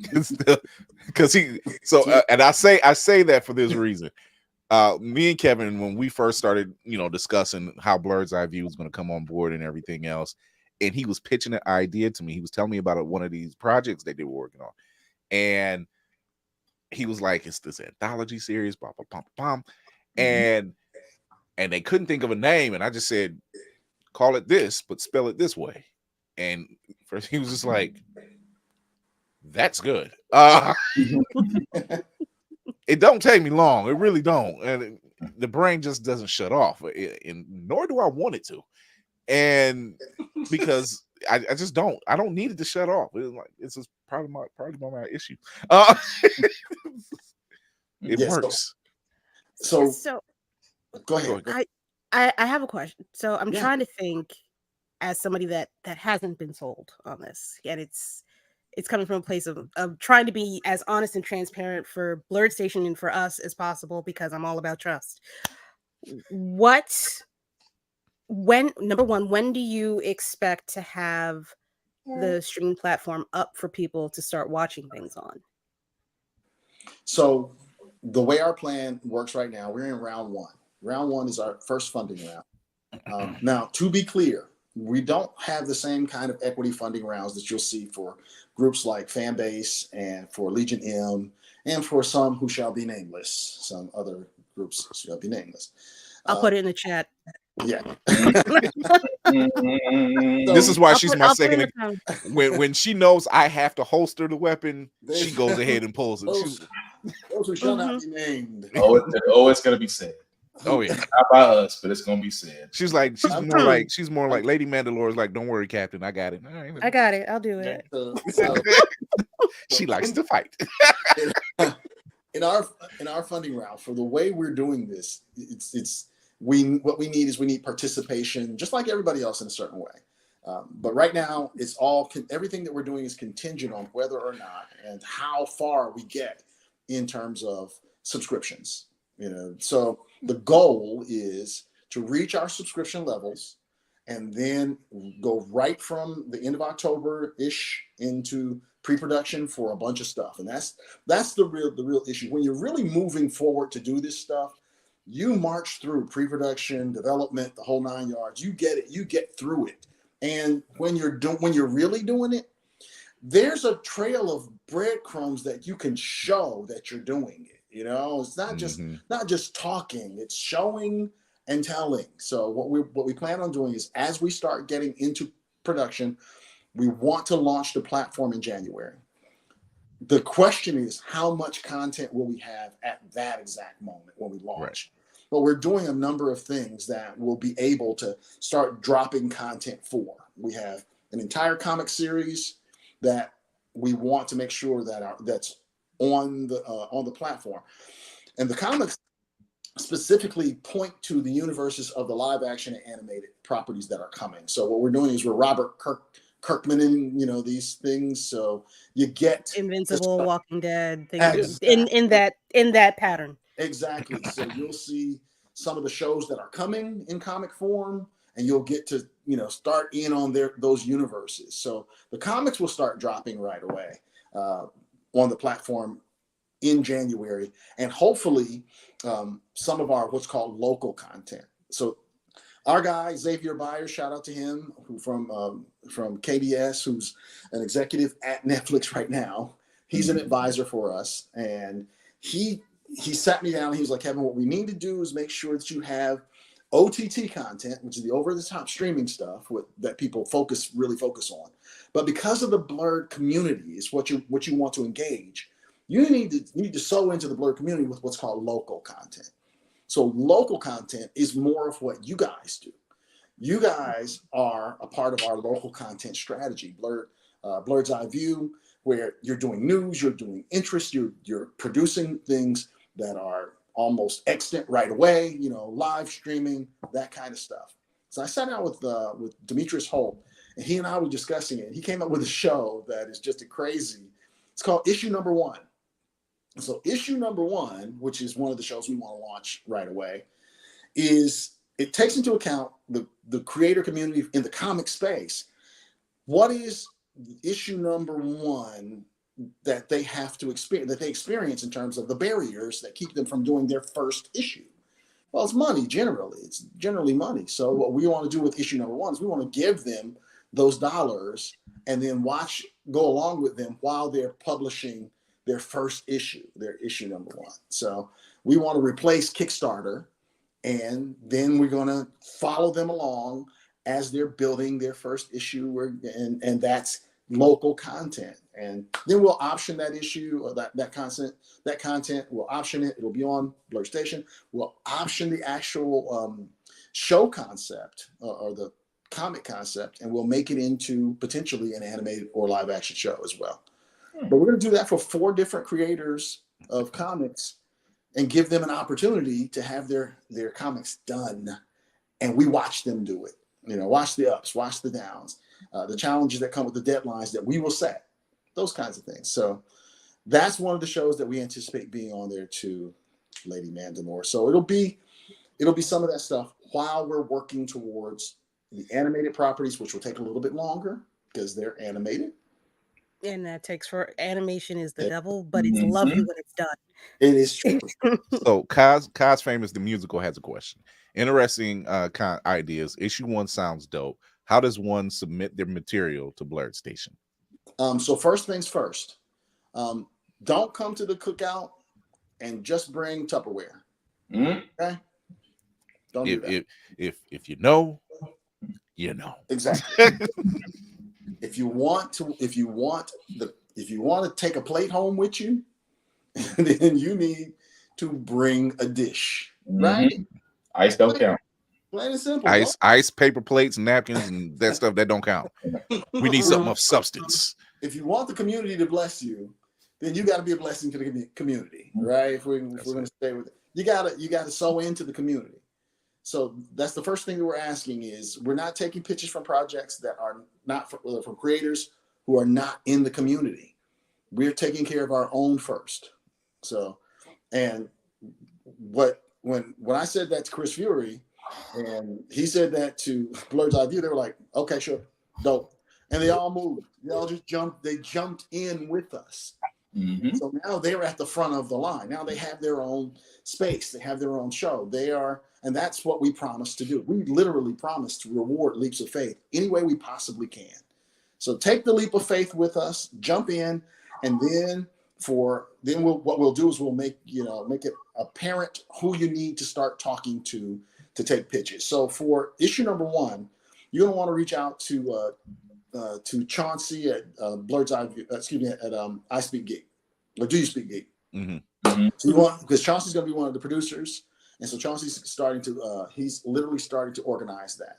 Because and I say that for this reason. Me and Kevin, when we first started, you know, discussing how Blurred's Eye View was going to come on board and everything else, and he was pitching an idea to me. He was telling me about one of these projects that they were working on, and he was like, "It's this anthology series, blah blah blah blah," and they couldn't think of a name, and I just said, "Call it this, but spell it this way." And first, he was just like, "That's good." It don't take me long. It really don't. And the brain just doesn't shut off, and nor do I want it to. And because I just don't. I don't need it to shut off. It's just part of my issue. It works. So go ahead. I have a question. So I'm trying to think as somebody that hasn't been sold on this, and it's coming from a place of trying to be as honest and transparent for Blurred Station and for us as possible, because I'm all about trust. Number one, when do you expect to have the streaming platform up for people to start watching things on? So the way our plan works right now, we're in round one. Round one is our first funding round. Now, to be clear, we don't have the same kind of equity funding rounds that you'll see for groups like Fanbase and for Legion M and for some who shall be nameless. Some other groups shall be nameless. I'll put it in the chat. Yeah. This is why she's my second. When she knows I have to holster the weapon, she goes ahead and pulls it. Those who shall not be named. It's gonna be said. Oh yeah, not by us, but it's gonna be said. She's more like Lady Mandalore is like, don't worry, Captain, I got it. All right, I got it. I'll do it. She likes to fight. In our funding round, for the way we're doing this, what we need participation, just like everybody else in a certain way. But right now, it's everything that we're doing is contingent on whether or not and how far we get in terms of subscriptions. You know, so the goal is to reach our subscription levels and then go right from the end of October-ish into pre-production for a bunch of stuff. And that's the real issue. When you're really moving forward to do this stuff, you march through pre-production, development, the whole 9 yards. You get it. You get through it. And when you're really doing it, there's a trail of breadcrumbs that you can show that you're doing it. You know, it's not just talking, it's showing and telling. So what we plan on doing is, as we start getting into production, we want to launch the platform in January. The question is, how much content will we have at that exact moment when we launch? Right. But we're doing a number of things that we'll be able to start dropping content for. We have an entire comic series that we want to make sure that that's on the platform. And the comics specifically point to the universes of the live action and animated properties that are coming. So what we're doing is we're Robert Kirkmaning, you know, these things. So you get Invincible, Walking Dead, things in that pattern. Exactly. So you'll see some of the shows that are coming in comic form, and you'll get to, you know, start in on those universes. So the comics will start dropping right away on the platform in January, and hopefully some of our what's called local content. So our guy Xavier Byers, shout out to him, who from KBS, who's an executive at Netflix right now. He's an advisor for us, and he sat me down and he was like, Kevin, what we need to do is make sure that you have OTT content, which is the over-the-top streaming stuff that people really focus on. But because of the Blurred community is what you want to engage, you need to sew into the Blurred community with what's called local content. So local content is more of what you guys do. You guys are a part of our local content strategy, Blurred's Eye View, where you're doing news, you're doing interest, you're producing things that are almost extant right away, you know, live streaming, that kind of stuff. So I sat down with Demetrius Holt, and he and I were discussing it. He came up with a show that is just crazy. It's called Issue Number One. So Issue Number One, which is one of the shows we want to launch right away, it takes into account the creator community in the comic space. What is issue number one that they have to experience in terms of the barriers that keep them from doing their first issue? Well, it's money generally. It's generally money. So what we want to do with issue number one is we want to give them those dollars and then go along with them while they're publishing their first issue, their issue number one. So we want to replace Kickstarter, and then we're going to follow them along as they're building their first issue, and that's local content. And then we'll option that issue or that content. We'll option it. It'll be on Blur Station. We'll option the actual show concept or the comic concept, and we'll make it into potentially an animated or live action show as well. But we're going to do that for 4 different creators of comics and give them an opportunity to have their comics done. And we watch them do it. You know, watch the ups, watch the downs, the challenges that come with the deadlines that we will set, those kinds of things. So that's one of the shows that we anticipate being on there too, Lady Mandamore. So it'll be some of that stuff while we're working towards the animated properties, which will take a little bit longer because they're animated. And that takes for animation is the devil, but it's lovely when it's done. It is true. So Kaz Famous the Musical has a question. Interesting ideas. Issue 1 sounds dope. How does one submit their material to Blurred Station? So first things first, don't come to the cookout and just bring Tupperware. Okay? Don't do that. If you know, you know. Exactly. If you want to take a plate home with you, then you need to bring a dish, right? Ice don't count. Plain and simple. Ice, paper plates, napkins, and that stuff that don't count. We need something of substance. If you want the community to bless you, then you got to be a blessing to the community, right? If we're going to stay with it, you got to sow into the community. So that's the first thing that we're asking is we're not taking pitches from projects that are not from creators who are not in the community. We're taking care of our own first. So, and when I said that to Chris Fury and he said that to Blurred's Eye View, they were like, okay, sure, dope. And they all moved. They all just jumped in with us. So now they're at the front of the line. Now they have their own space. They have their own show. And that's what we promised to do. We literally promised to reward Leaps of Faith any way we possibly can. So take the leap of faith with us, jump in, and then what we'll do is we'll make it apparent who you need to start talking to take pitches. So for issue number 1, you're gonna want to reach out to Chauncey at Blurred's Eye View, at I Speak Geek, or Do You Speak Geek? Mm-hmm. So because Chauncey's gonna be one of the producers, and so Chauncey's starting to he's literally starting to organize that.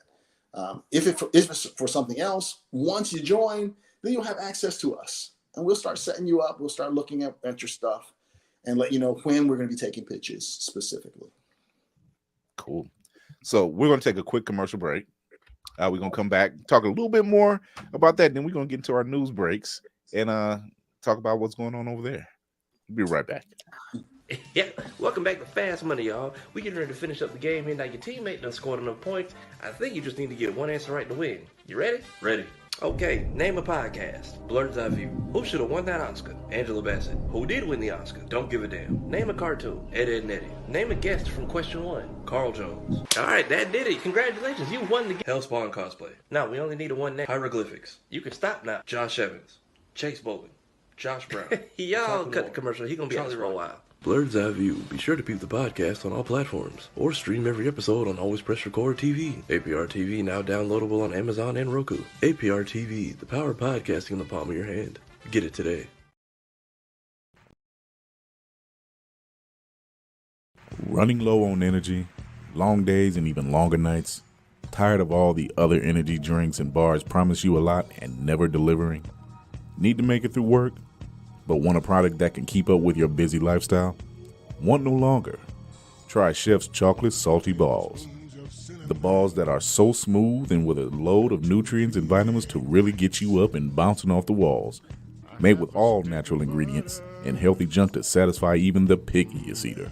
If it's for something else, once you join, then you'll have access to us, and we'll start setting you up. We'll start looking at your stuff, and let you know when we're going to be taking pitches specifically. Cool. So we're going to take a quick commercial break. We're going to come back, talk a little bit more about that. Then we're going to get into our news breaks and talk about what's going on over there. We'll be right back. Yeah, welcome back to Fast Money, y'all. We getting ready to finish up the game here. Now your teammate done scored enough points. I think you just need to get one answer right to win. You ready? Ready. Okay, name a podcast. Blurred's Eye View. Who should have won that Oscar? Angela Bassett. Who did win the Oscar? Don't give a damn. Name a cartoon. Ed, Edd n Eddy. Name a guest from question 1. Carl Jones. Alright, that did it. Congratulations, you won the Hellspawn cosplay. Now, we only need a one name. Hieroglyphics. You can stop now. Josh Evans. Chase Bowling. Josh Brown. Y'all cut the commercial. He gonna be out for a while. Blurred's Eye View. Be sure to peep the podcast on all platforms, or stream every episode on Always Press Record TV. APR TV now downloadable on Amazon and Roku. APR TV, the power of podcasting in the palm of your hand. Get it today. Running low on energy, long days and even longer nights, tired of all the other energy drinks and bars promise you a lot and never delivering? Need to make it through work, but want a product that can keep up with your busy lifestyle? Want no longer? Try Chef's Chocolate Salty Balls. The balls that are so smooth and with a load of nutrients and vitamins to really get you up and bouncing off the walls. Made with all natural ingredients and healthy junk to satisfy even the pickiest eater.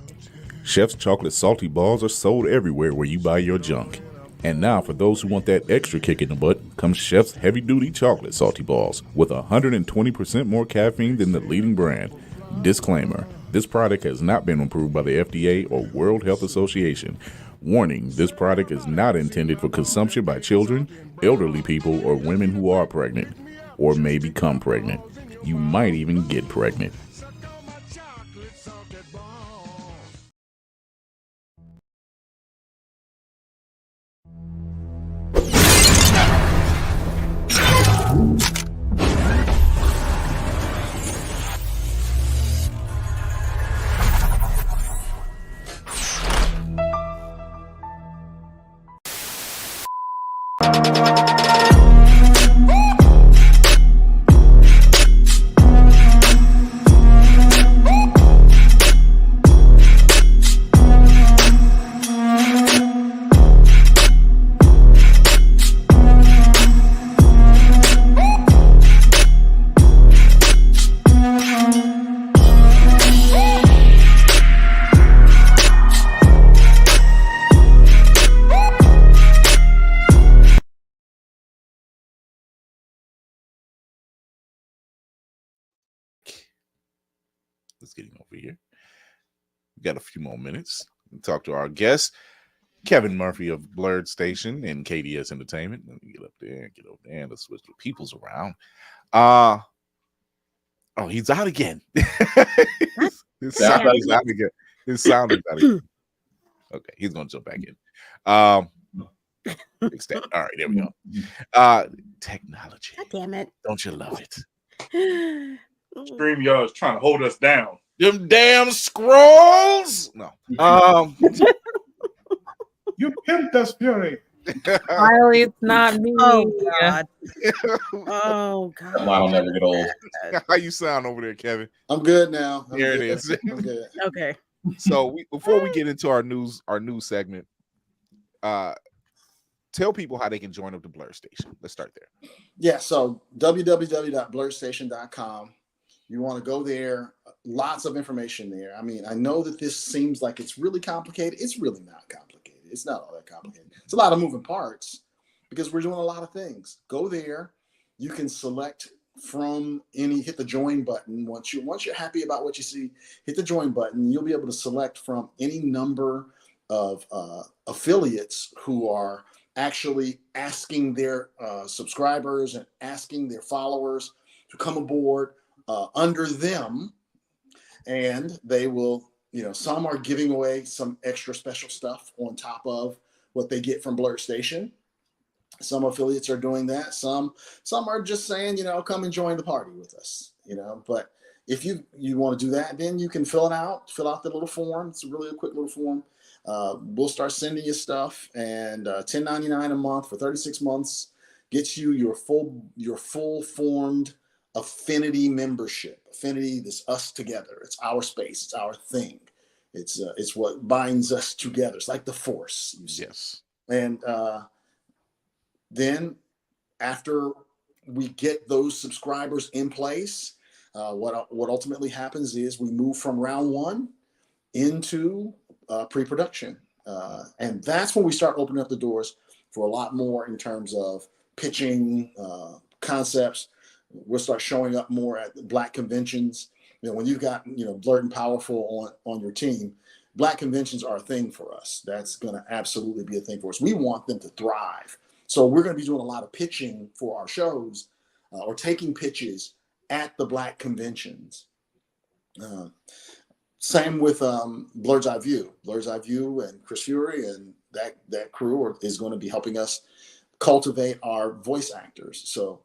Chef's Chocolate Salty Balls are sold everywhere where you buy your junk. And now, for those who want that extra kick in the butt, comes Chef's Heavy Duty Chocolate Salty Balls with 120% more caffeine than the leading brand. Disclaimer: this product has not been approved by the FDA or World Health Association. Warning: this product is not intended for consumption by children, elderly people, or women who are pregnant or may become pregnant. You might even get pregnant. Let's get him over here. We got a few more minutes to talk to our guest, Kevin Murphy of Blurred Station and KDS Entertainment. Let me get up there and let's switch the peoples around. Oh, he's out again. His sound is out again. His sound is out again. Okay, he's gonna jump back in. Fix that. All right, there we go. Technology. God damn it. Don't you love it? StreamYard is trying to hold us down. Them damn scrolls. No. You pimped us, Fury. Riley, it's not me. Oh God. Oh God. I'll never get old. How you sound over there, Kevin? I'm good now. There it is. I'm good. Okay. So before we get into our news segment, tell people how they can join up the Blur Station. Let's start there. Yeah, so www.blurredstation.com. You want to go there. Lots of information there. I mean, I know that this seems like it's really complicated. It's really not complicated. It's not all that complicated. It's a lot of moving parts because we're doing a lot of things. Go there. You can select from hit the join button. Once you're happy about what you see, hit the join button. You'll be able to select from any number of affiliates who are actually asking their subscribers and asking their followers to come aboard under them, and they will, some are giving away some extra special stuff on top of what they get from Blurred Station. Some affiliates are doing that. Some are just saying, come and join the party with us, but if you want to do that, then you can fill out the little form. It's really a quick little form. We'll start sending you stuff, and $10.99 a month for 36 months gets you your full formed affinity membership. Affinity, this us together. It's our space. It's our thing. It's what binds us together. It's like the Force. Yes. And then after we get those subscribers in place, what ultimately happens is we move from round one into pre-production. And that's when we start opening up the doors for a lot more in terms of pitching concepts. We'll start showing up more at Black conventions. When you've got, Blurred and Powerful on your team, Black conventions are a thing for us. That's going to absolutely be a thing for us. We want them to thrive. So we're going to be doing a lot of pitching for our shows or taking pitches at the Black conventions. Same with Blurred's Eye View. Blurred's Eye View and Chris Fury and that crew is going to be helping us cultivate our voice actors. So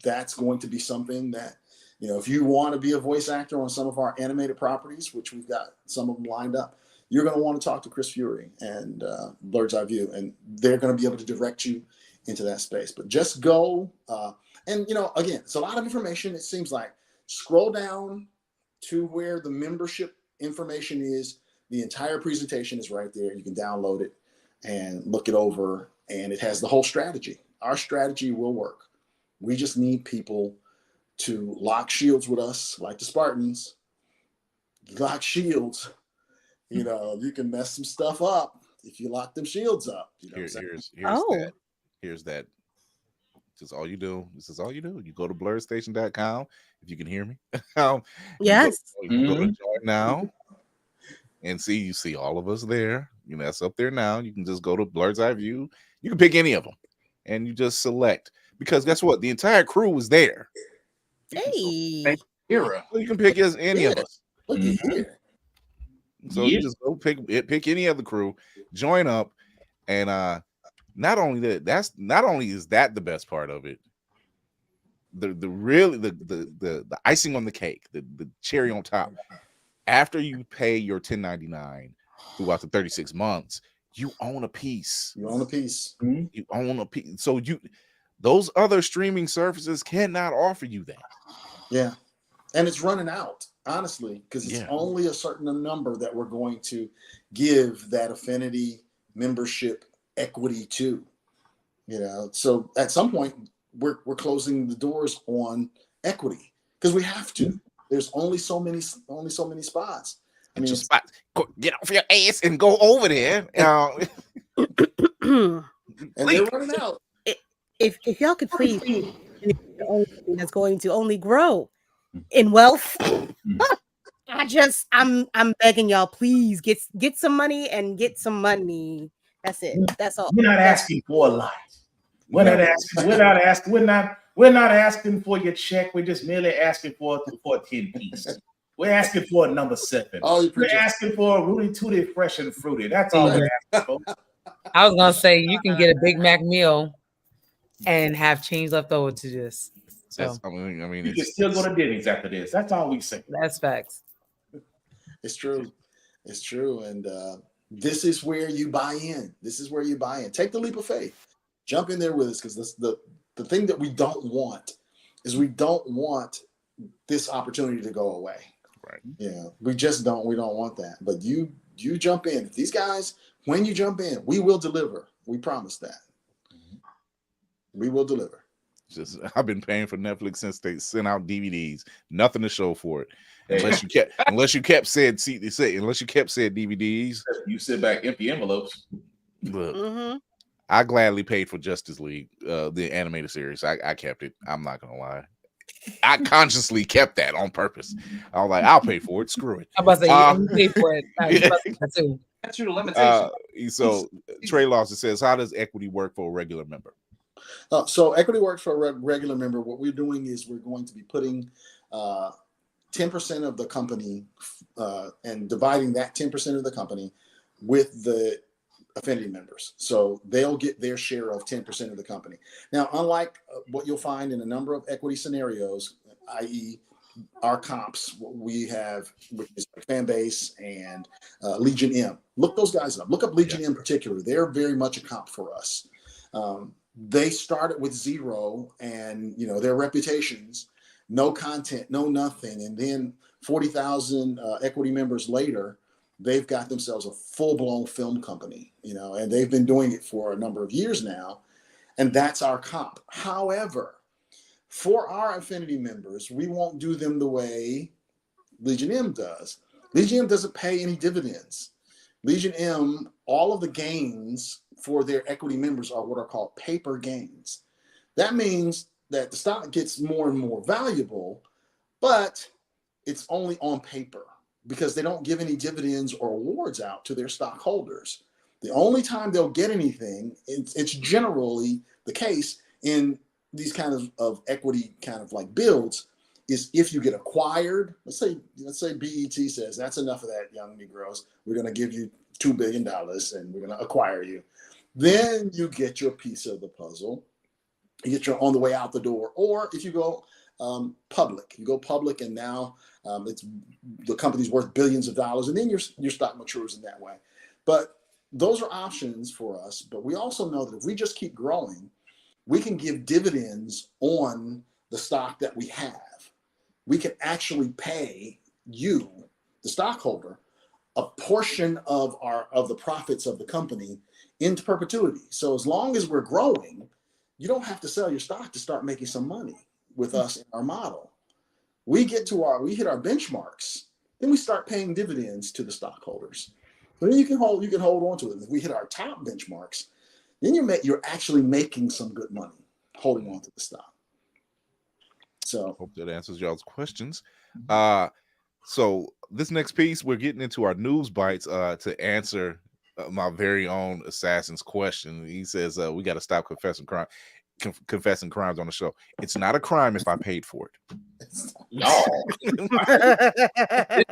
that's going to be something that, if you want to be a voice actor on some of our animated properties, which we've got some of them lined up, you're going to want to talk to Chris Fury and Blurred's Eye View, and they're going to be able to direct you into that space. But just go, and again, it's a lot of information. It seems like scroll down to where the membership information is. The entire presentation is right there. You can download it and look it over, and it has the whole strategy. Our strategy will work. We just need people to lock shields with us, like the Spartans. Lock shields. You can mess some stuff up if you lock them shields up. Here's Oh. Here's that. This is all you do. You go to blurredstation.com, if you can hear me. Yes. You go to join now and you see all of us there. That's up there now. You can just go to Blurred's Eye View. You can pick any of them and you just select, because guess what? The entire crew is there. Hey. Era. So you can pick as any of us. Look at here. So you just go pick any other crew, join up, and not only is that the best part of it, the icing on the cake, the cherry on top. After you pay your $10.99 throughout the 36 months, you own a piece. You own a piece. You own a piece. So those other streaming services cannot offer you that. Yeah. And it's running out, honestly, because it's only a certain number that we're going to give that affinity membership equity to. So at some point we're closing the doors on equity because we have to. There's only so many spots. I mean, spots. Get off your ass and go over there. And they're running out. If y'all could please, the only thing that's going to only grow in wealth. I'm begging y'all, please get some money and get some money. That's it. That's all. We're not asking for a lot. We're not asking for your check. We're just merely asking for a 10 piece. We're asking for a number 7. We're asking for a Rudy Tooty fresh and fruity. That's all we're asking for. I was gonna say you can get a Big Mac meal and have change left over to this. So I mean, you can still go to Denny's after this. That's all we say. That's facts. It's true. It's true. And this is where you buy in. Take the leap of faith. Jump in there with us, because the thing that we don't want is we don't want this opportunity to go away. Right. Yeah, we don't want that. But you jump in. If these guys, when you jump in, we will deliver. We promise that. We will deliver. I've been paying for Netflix since they sent out DVDs. Nothing to show for it. Unless you kept said DVDs. You sit back, empty envelopes. Look, I gladly paid for Justice League, the animated series. I kept it. I'm not gonna lie. I consciously kept that on purpose. I was like, I'll pay for it. Screw it. I'm about to say you pay for it. statute of limitations. So Trey Lawson says, how does equity work for a regular member? So equity works for a regular member. What we're doing is we're going to be putting 10% of the company and dividing that 10% of the company with the affinity members. So they'll get their share of 10% of the company. Now, unlike what you'll find in a number of equity scenarios, i.e. our comps, what we have, which is Fan Base and Legion M. Look those guys up. Look up Legion M in particular. They're very much a comp for us. They started with zero and, you know, their reputations, no content, no nothing. And then 40,000 equity members later, they've got themselves a full-blown film company, you know, and they've been doing it for a number of years now. And that's our comp. However, for our affinity members, we won't do them the way Legion M does. Legion M doesn't pay any dividends. Legion M, all of the gains for their equity members are what are called paper gains. That means that the stock gets more and more valuable, but it's only on paper because they don't give any dividends or awards out to their stockholders. The only time they'll get anything, it's generally the case in these kind of equity kind of like builds, is if you get acquired. Let's say BET says that's enough of that, young Negroes. We're going to give you $2 billion and we're going to acquire you. Then you get your piece of the puzzle. You get your on the way out the door. Or if you go public, and now it's the company's worth billions of dollars, and then your stock matures in that way. But those are options for us. But we also know that if we just keep growing, we can give dividends on the stock that we have. We can actually pay you, the stockholder, a portion of the profits of the company into perpetuity. So as long as we're growing, you don't have to sell your stock to start making some money with us in our model. We hit our benchmarks, then we start paying dividends to the stockholders. So then you can hold on to it. If we hit our top benchmarks, then you're actually making some good money holding on to the stock. So hope that answers y'all's questions. So this next piece, we're getting into our news bites to answer my very own assassin's question. He says we got to stop confessing crimes on the show. It's not a crime if I paid for it. No. I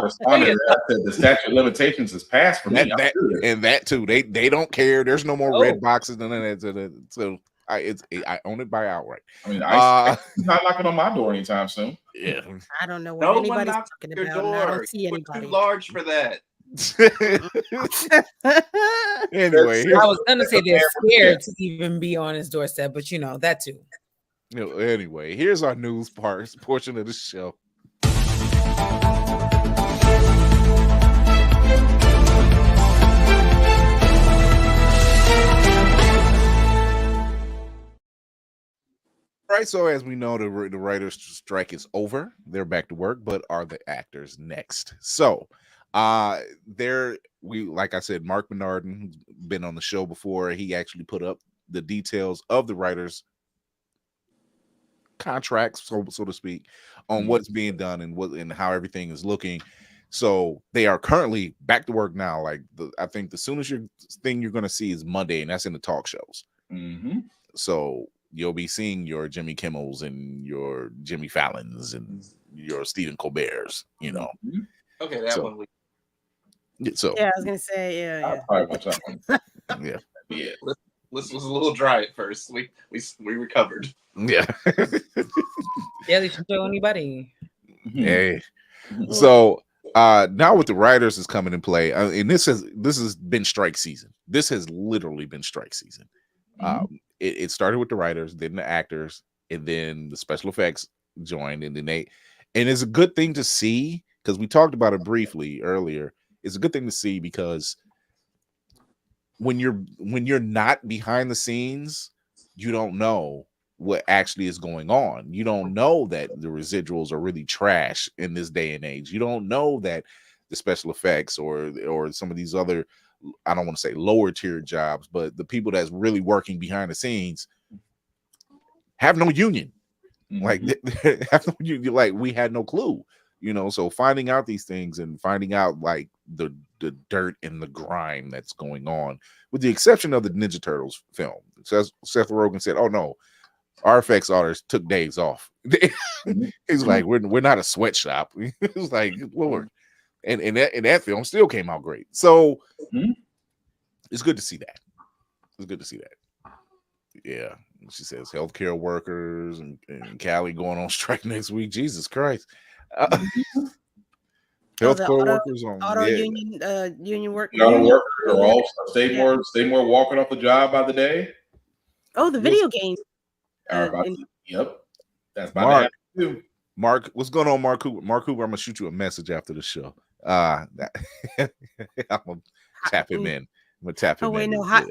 responded to that. The statute of limitations is passed for me. That too. They don't care. There's no more red boxes than that. So I own it by outright. I mean, he's not knocking on my door anytime soon. Yeah. I don't know what anybody's talking about. Door. I don't see anybody. Too large for that. Anyway, I was gonna say they're scared to even be on his doorstep, but you know that too. Anyway, here's our news portion of the show. Right, so as we know, the writers' strike is over. They're back to work, but are the actors next? So, like I said, Mark Bernardin, who's been on the show before, he actually put up the details of the writers' contracts, so to speak, on what's being done and how everything is looking. So they are currently back to work now. Like I think the soonest thing you're going to see is Monday, and that's in the talk shows. Mm-hmm. So you'll be seeing your Jimmy Kimmels and your Jimmy Fallons and your Stephen Colbert's, you know. Okay, that one we. So yeah, I was gonna say yeah. Probably watch that one. Yeah. This was a little dry at first. We recovered. Yeah. Yeah, they should show anybody. Hey. So now with the writers is coming in play, and this has been strike season. This has literally been strike season. It started with the writers, then the actors, and then the special effects joined, and then and it's a good thing to see because we talked about it briefly earlier. It's a good thing to see because when you're not behind the scenes, you don't know what actually is going on. You don't know that the residuals are really trash in this day and age. You don't know that the special effects or some of these other, I don't want to say lower tier jobs, but the people that's really working behind the scenes have no union. Like have no union. Like we had no clue. you know. So finding out these things and finding out like the dirt and the grime that's going on, with the exception of the Ninja Turtles film. Seth Rogen said, "Oh no, our effects artists took days off." He's like, "We're not a sweatshop." It was like, Lord, and that film still came out great. So it's good to see that. It's good to see that. Yeah, she says healthcare workers and Cali going on strike next week. Jesus Christ. Healthcare workers on union work. Auto workers are all stay more walking off the job by the day. Oh, the video game. Yep, that's my Mark. too. Mark, what's going on, Mark Cooper? Mark Cooper, I'm gonna shoot you a message after the show. I'm gonna tap him in. I'm gonna tap him in. No, Hot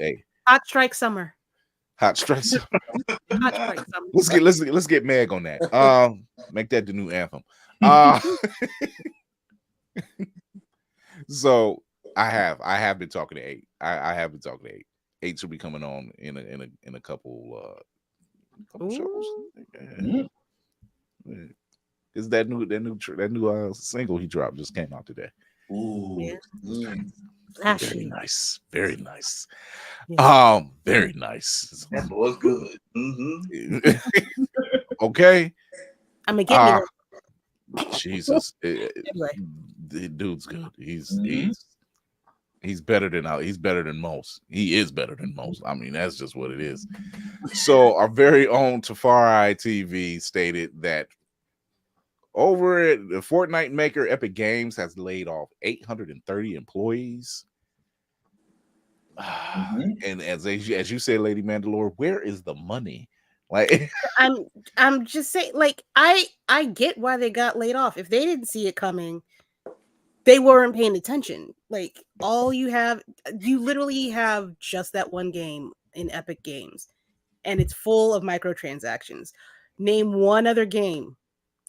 Strike Summer. Hot Strike Summer. Hot Strike Summer. Let's get Meg on that. Make that the new anthem. So I have been talking to 8. I have been talking to 8. 8 should be coming on in a couple shows. Is that new single he dropped just came out today? Ooh, very nice, very nice. Yeah. Very nice. That was good. Okay. I'm gonna get me. Jesus, the dude's good. He's better than most. He is better than most. I mean, that's just what it is. So our very own Tafari TV stated that over at the Fortnite maker Epic Games has laid off 830 employees. And as you said, Lady Mandalore, where is the money? Like I'm just saying, like, I get why they got laid off. If they didn't see it coming, they weren't paying attention. Like, you literally have just that one game in Epic Games, and it's full of microtransactions. Name one other game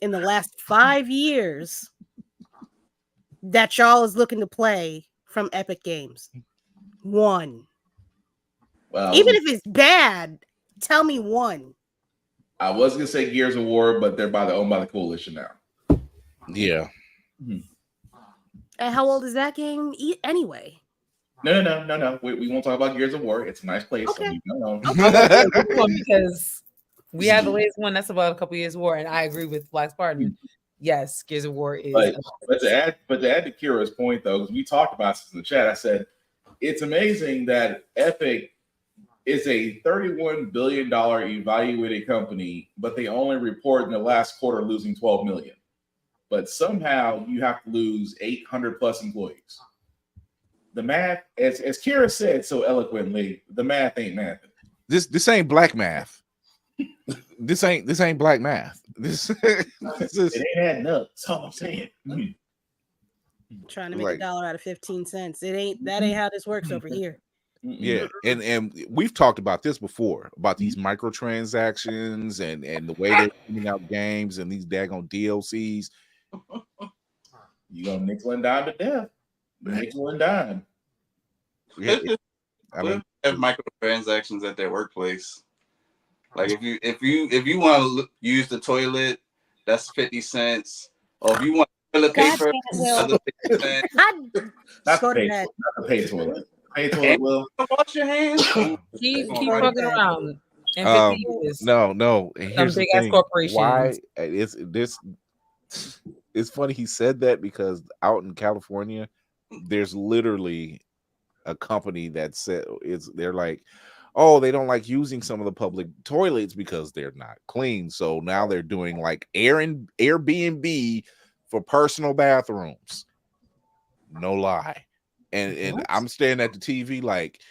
in the last 5 years that y'all is looking to play from Epic Games. One. Well, even if it's bad, tell me one. I was gonna say Gears of War, but they're owned by the Coalition now. Yeah. And how old is that game anyway? No. We won't talk about Gears of War. It's a nice place. Okay. Because we have the latest one that's about a couple years war, and I agree with Black Spartan. Yes, Gears of War is. But to add to Kira's point, though, because we talked about this in the chat, I said it's amazing that Epic is a $31 billion evaluated company, but they only report in the last quarter losing $12 million. But somehow you have to lose 800 plus employees. The math, as Kira said so eloquently, the math ain't math. This ain't black math. This ain't black math. This it ain't adding up. That's all I'm saying. Trying to make $1 out of 15 cents. That ain't how this works over here. Yeah, and we've talked about this before, about these microtransactions and the way they're putting out games and these daggone DLCs. You gonna nickel and dime to death. Nickel and dime. Yeah, I mean, have microtransactions at their workplace. Like if you want to use the toilet, that's 50 cents. Or if you want toilet paper, another 50 cents. Not the pay toilet. Pay toilet will wash your hands. Keep fucking around. No. And here's some big the ass thing. corporations. Why it's funny he said that, because out in California, there's literally a company that said they're like, oh, they don't like using some of the public toilets because they're not clean. So now they're doing like Airbnb for personal bathrooms. No lie. And I'm staring at the TV like,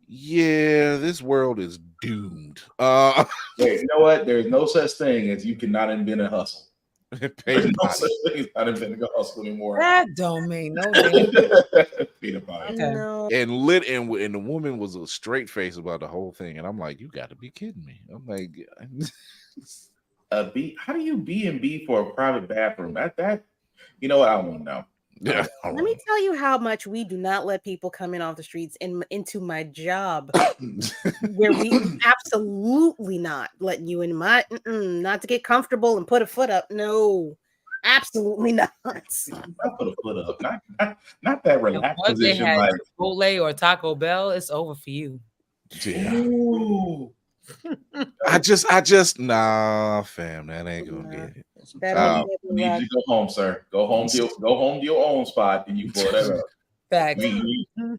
yeah, this world is doomed. You know what? There's no such thing as you cannot invent a hustle. There's no such thing as not inventing a hustle anymore. That don't mean no And the woman was a straight face about the whole thing, and I'm like, you got to be kidding me. I'm like, how do you B&B for a private bathroom? That you know what? I want to know. Yeah. Let me tell you how much we do not let people come in off the streets into my job, where we absolutely not letting you in not to get comfortable and put a foot up. No, Absolutely not. I put a foot up. Not that relaxed Once they position. had Like Chipotle or Taco Bell, it's over for you. Yeah. ooh. I just nah, fam. That ain't gonna get it. You need to go home, sir. Go home to your own spot, and you pull that up. Facts. You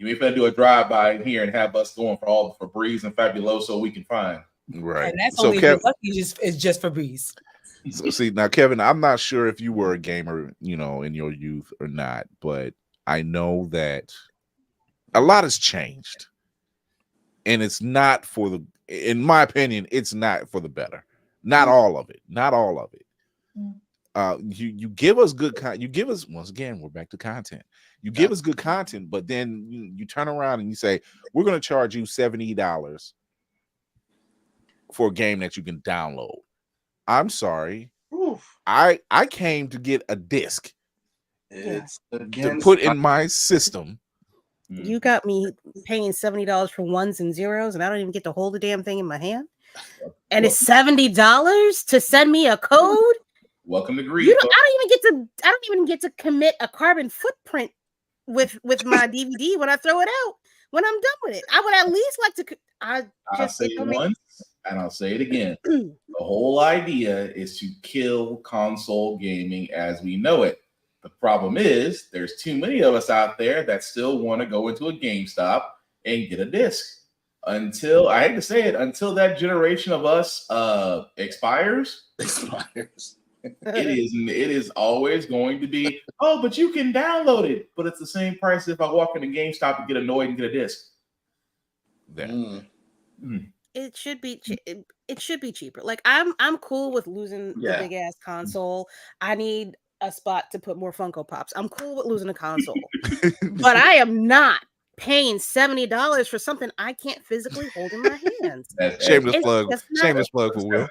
ain't finna do a drive-by in here and have us going for all the Febreze and Fabuloso we can find. Right. And that's so only Kev, it's just Febreze. So see now, Kevin, I'm not sure if you were a gamer, in your youth or not, but I know that a lot has changed, and it's not for the. In my opinion, it's not for the better. Not all of it. Not all of it. You give us good content. You give us, once again, we're back to content. You give us good content, but then you turn around and you say, we're going to charge you $70 for a game that you can download. I'm sorry. Oof. I came to get a disc to put in my system. You got me paying $70 for ones and zeros, and I don't even get to hold the damn thing in my hand. And it's $70 to send me a code. Welcome to greed. I don't even get to commit a carbon footprint with my DVD when I throw it out. When I'm done with it, I would at least like to. I'll say it once, and I'll say it again. The whole idea is to kill console gaming as we know it. The problem is there's too many of us out there that still want to go into a GameStop and get a disc. Until, I hate to say it, until that generation of us expires. It is always going to be, oh, but you can download it. But it's the same price if I walk into GameStop and get annoyed and get a disc. It should be it should be cheaper. Like I'm cool with losing the big ass console. I need a spot to put more Funko Pops. I'm cool with losing a console. But I am not paying $70 for something I can't physically hold in my hands. Shameless plug for Will.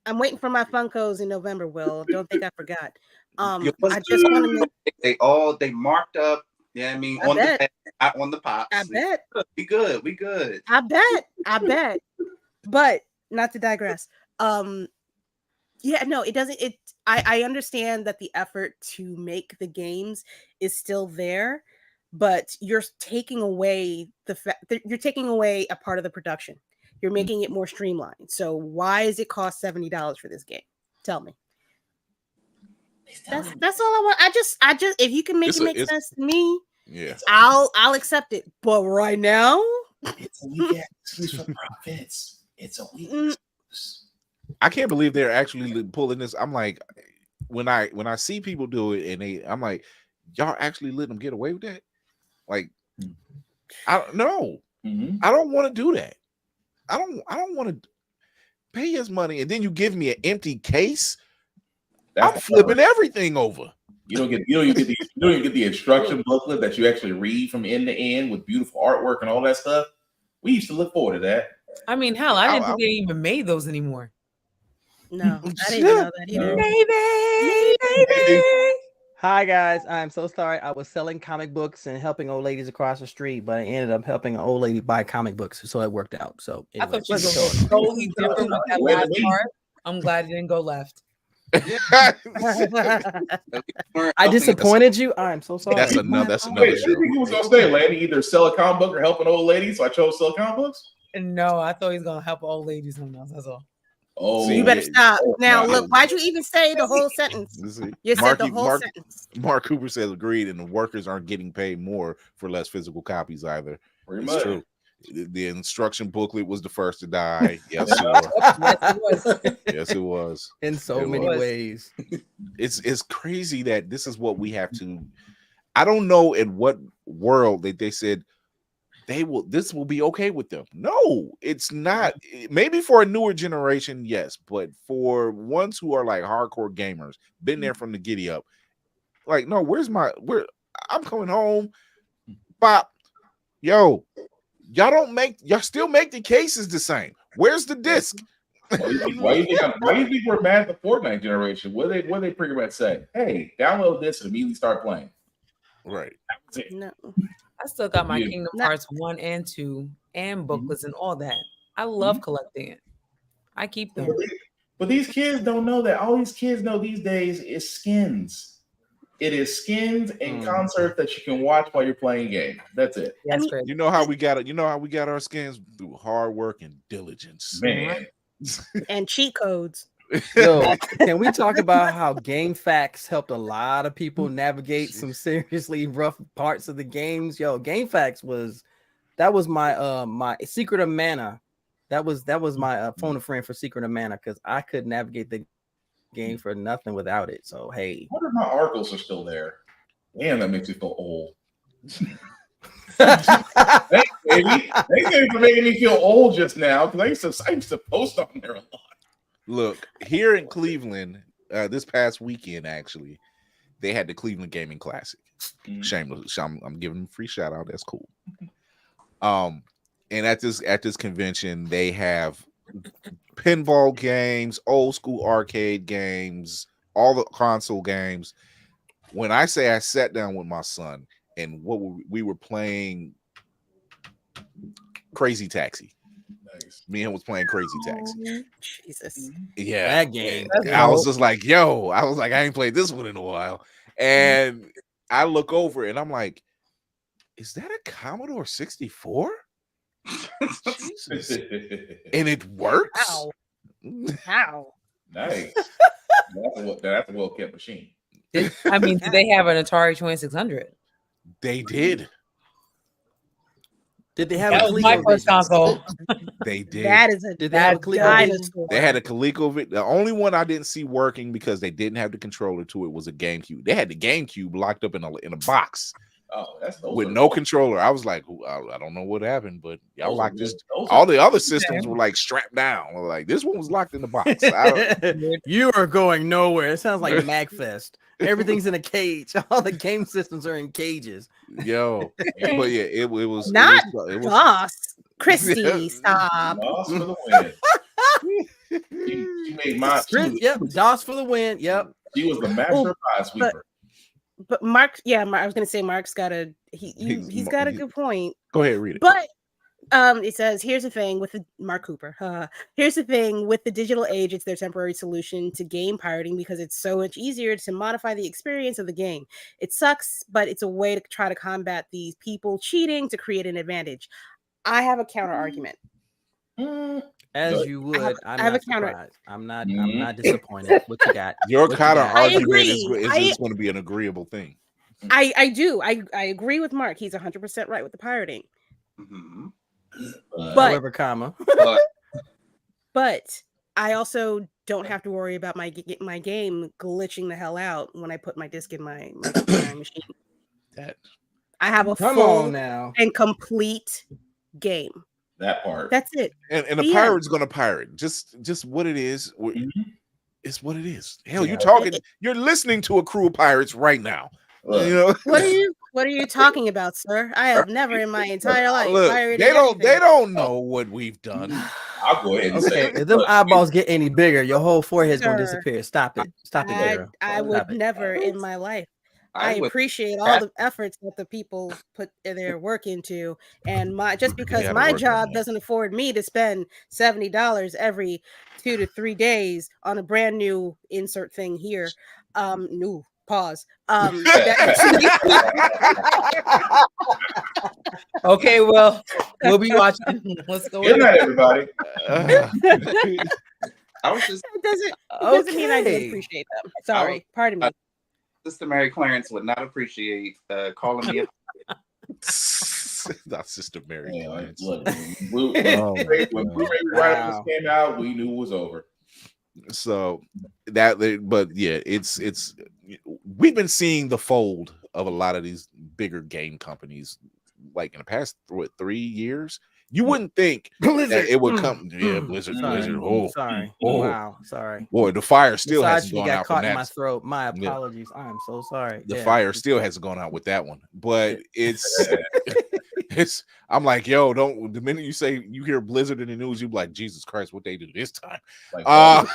I'm waiting for my Funkos in November, Will. Don't think I forgot. I just want to they marked up. Yeah, I mean, on the pops. I bet. We good. I bet. But not to digress. It doesn't. I understand that the effort to make the games is still there, but you're taking away you're taking away a part of the production. You're making it more streamlined. So why does it cost $70 for this game? Tell me. That's all I want. I just if you can make it make sense to me, I'll accept it. But right now, it's a weak excuse for profits. It's a weak excuse. I can't believe they're actually pulling this. I'm like, when I see people do it, and I'm like, y'all actually let them get away with that? Like, I don't know. I don't want to do that. I don't want to pay his money, and then you give me an empty case. I'm flipping everything over. You don't even get the instruction booklet that you actually read from end to end with beautiful artwork and all that stuff. We used to look forward to that. I mean, hell, I didn't think they even made those anymore. No, I didn't know that either. Baby. Hi guys, I'm so sorry. I was selling comic books and helping old ladies across the street, but I ended up helping an old lady buy comic books, so it worked out. So I thought you were totally different with that last part. I'm glad you didn't go left. I disappointed you. I'm so sorry. That's another show. You think he was gonna say, Lanny, either sell a comic book or help an old lady? So I chose sell comic books. No, I thought he was gonna help old ladies. Something else. That's all. Oh, so you better stop. Now, look, why'd you even say the whole sentence? You said the whole sentence. Mark Cooper says agreed, and the workers aren't getting paid more for less physical copies either. It's true. The instruction booklet was the first to die. Yes, it was. Yes, it was. In so many ways. It's crazy that this is what we have to. I don't know in what world that they said this will be okay with them. No, it's not. Maybe for a newer generation, yes, but for ones who are like hardcore gamers, been there from the giddy up, like, no, I'm coming home, Pop, y'all still make the cases the same. Where's the disc? Why you think we're mad at the Fortnite generation? What they pretty much say? Hey, download this and immediately start playing. Right. No. I still got my Kingdom Hearts 1 and 2 and booklets and all that. I love collecting it. I keep them. But these kids don't know that. All these kids know these days is skins. It is skins and concerts that you can watch while you're playing games. That's it. That's great. You know how we got it. You know how we got our skins through hard work and diligence, man, and cheat codes. Yo, can we talk about how Game Facts helped a lot of people navigate some seriously rough parts of the games? Yo, Game Facts was my my Secret of Mana. That was my phone a friend for Secret of Mana because I could navigate the game for nothing without it. So hey, I wonder if my articles are still there. Damn, that makes me feel old. Thanks, baby. Thanks for making me feel old just now because I used to post on there a lot. Look, here in Cleveland, this past weekend, actually, they had the Cleveland Gaming Classic. Shameless. I'm giving them a free shout out. That's cool. And at this convention, they have pinball games, old school arcade games, all the console games. When I say I sat down with my son and we were playing Crazy Taxi. Nice. Me and him was playing Crazy Taxi. Jesus. Yeah. That game. I was just like, yo, I ain't played this one in a while. And I look over and I'm like, is that a Commodore 64? Jesus. And it works. How? Nice. That's a well-kept machine. Did they have an Atari 2600? They did. Did they have that was my first console? They did. That is a did they have a dinosaur. They had a ColecoVision. The only one I didn't see working because they didn't have the controller to it was a GameCube. They had the GameCube locked up in a box. Oh, with no controller. I was like, I don't know what happened, but y'all locked this. All the other systems were like strapped down. Like this one was locked in the box. You are going nowhere. It sounds like MagFest. Everything's in a cage. All the game systems are in cages. Yo, but yeah, it was not it was, DOS. Christy, stop. DOS for the win. She made my yep, DOS for the win. Yep. She was the master of pie sweeper. But Mark, I was gonna say Mark's got he's got a good point. Go ahead, read it. But it says, here's the thing with the Mark Cooper. Here's the thing with the digital age, it's their temporary solution to game pirating because it's so much easier to modify the experience of the game. It sucks, but it's a way to try to combat these people cheating to create an advantage. I have a counter argument. As you would, I have a counter. I'm not disappointed. What you got? Your counter argument is going to be an agreeable thing. I do. I agree with Mark. He's 100% right with the pirating. Mm-hmm. But however, comma. But I also don't have to worry about my game glitching the hell out when I put my disc in my machine. I have a full and complete game. That part. That's it. And the pirate's gonna pirate. Just what it is. It's what it is. Hell, you're listening to a crew of pirates right now. You know? What are you talking about, sir? I have never in my entire life pirated they don't know what we've done. I'll go ahead and say if them eyeballs get any bigger, your whole forehead's gonna disappear. Stop it. Stop it, girl. I would never in my life. I appreciate all the efforts that the people put their work into, and just because my job doesn't afford me to spend $70 every 2 to 3 days on a brand new insert thing here. No, pause. Okay, well, we'll be watching. Let's go. Good night, everybody. I was just. It doesn't mean I don't appreciate them. Sorry, pardon me. Sister Mary Clarence would not appreciate calling me. Not Sister Mary Clarence. Look, when Blu-ray Rivals came out, we knew it was over. So but yeah, it's we've been seeing the fold of a lot of these bigger game companies, like in the past 3 years. You wouldn't think that it would come. Yeah, Blizzard. Oh, sorry. Oh, wow. Sorry. Boy, the fire still hasn't gone out. Caught in my throat. My apologies. I am so sorry. The fire still hasn't gone out with that one. But it's I'm like, yo, don't. The minute you hear Blizzard in the news, you be like, Jesus Christ, what they do this time? The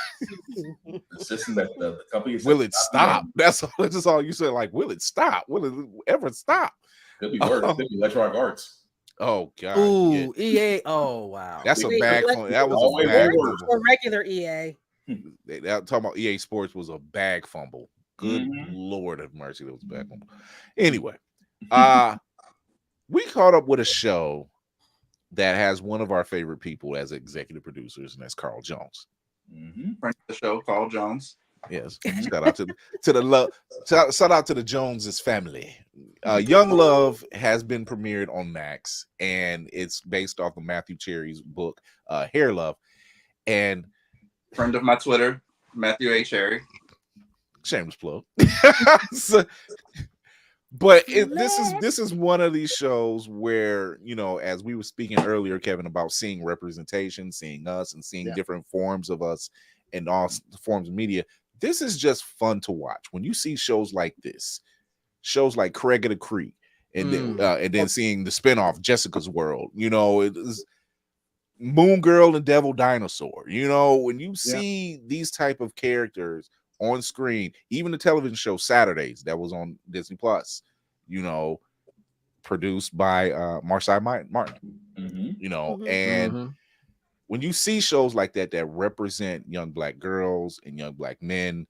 system that the company will it stop? That's all you said. Like, will it stop? Will it ever stop? Could be worse. Could be Electronic Arts. Oh God! Ooh, EA. Oh wow, that's a bad. That was a bad or regular EA. They talking about EA Sports was a bag fumble. Good Lord have mercy, that was a bag fumble. Anyway, we caught up with a show that has one of our favorite people as executive producers, and that's Carl Jones. Friend of the show, Carl Jones. Yes. Shout out to the love. Shout out to the Joneses family. Young Love has been premiered on Max, and it's based off of Matthew Cherry's book, Hair Love. And friend of my Twitter, Matthew A. Cherry. Shameless plug. But this is one of these shows where, you know, as we were speaking earlier, Kevin, about seeing representation, seeing us, and seeing different forms of us and all forms of media. This is just fun to watch. When you see shows like this, shows like Craig of the Creek, and then seeing the spinoff Jessica's World, you know, it is Moon Girl and Devil Dinosaur. You know, when you see these type of characters on screen, even the television show Saturdays that was on Disney Plus, you know, produced by Marsai Martin, you know, and when you see shows like that that represent young Black girls and young Black men,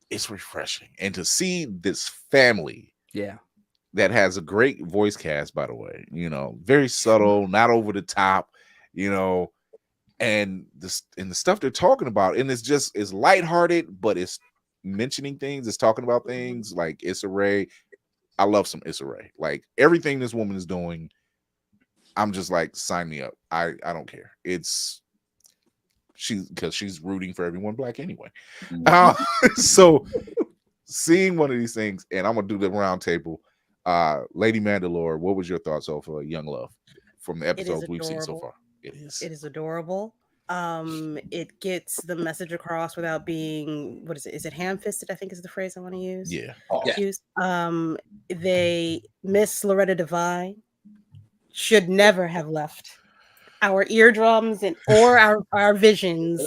it's refreshing. And to see this family, that has a great voice cast, by the way, you know, very subtle, not over the top, you know, and the stuff they're talking about, and it's lighthearted, but it's mentioning things, it's talking about things like Issa Rae. I love some Issa Rae. Like everything this woman is doing, I'm just like, sign me up. I don't care. Because she's rooting for everyone Black anyway. So seeing one of these things, and I'm gonna do the round table. Lady Mandalore, what was your thoughts of Young Love from the episodes we've seen so far? It is adorable. It gets the message across without being, what is it? Is it ham-fisted? I think is the phrase I want to use. They Miss Loretta Devine should never have left our eardrums or our visions.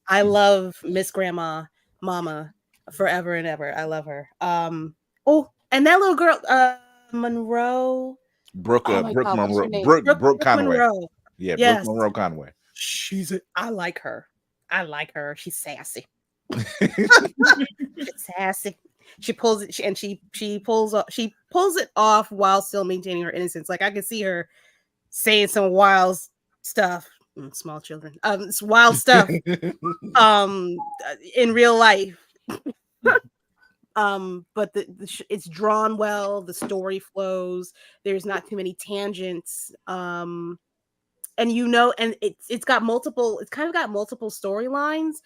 I love Miss Grandma, Mama, forever and ever. I love her. Oh, and that little girl, Monroe. Brooke Conway. Monroe. Yeah, yes. Brooke Monroe Conway. I like her. She's sassy. She's sassy. She pulls it, she pulls it off while still maintaining her innocence. Like I can see her saying some wild stuff. Small children, it's wild stuff. In real life. But it's drawn well. The story flows. There's not too many tangents. And you know, and it's got multiple. It's kind of got multiple storylines,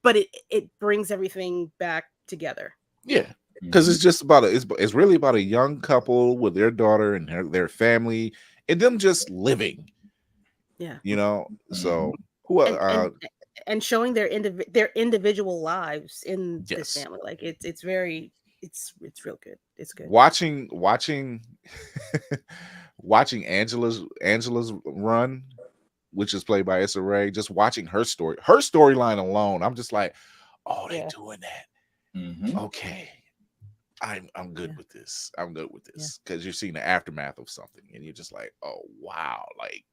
but it brings everything back together. Yeah, because it's just about it's really about a young couple with their daughter and their family and them just living. Yeah, you know. So who and showing their individual lives in this family, like it's real good. It's good. Watching Angela's run, which is played by Issa Rae, just watching her storyline alone, I'm just like, oh, they're doing that. Okay, I'm good with this. I'm good with this because you're seeing the aftermath of something, and you're just like, oh wow, like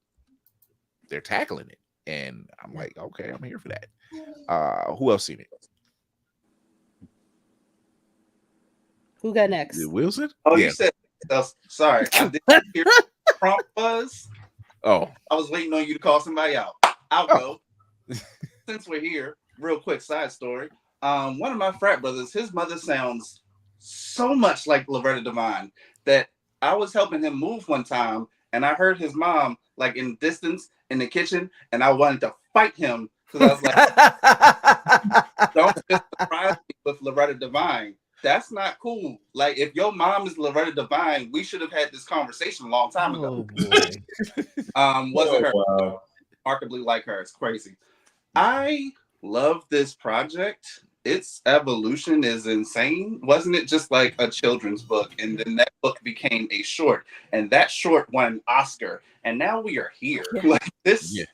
they're tackling it, and I'm like, okay, I'm here for that. Who else seen it? Who got next? Wilson? Oh, you said. Sorry, I didn't hear prompt buzz. Oh, I was waiting on you to call somebody out. I'll go. Since we're here, real quick side story. One of my frat brothers, his mother sounds so much like Loretta Devine that I was helping him move one time, and I heard his mom like in distance in the kitchen, and I wanted to fight him because I was like, "Don't just surprise me with Loretta Devine. That's not cool. Like, if your mom is Loretta Devine, we should have had this conversation a long time ago." Wasn't her remarkably like her? It's crazy. I love this project. Its evolution is insane. Wasn't it just like a children's book, and then that book became a short, and that short won an Oscar, and now we are here. Like this,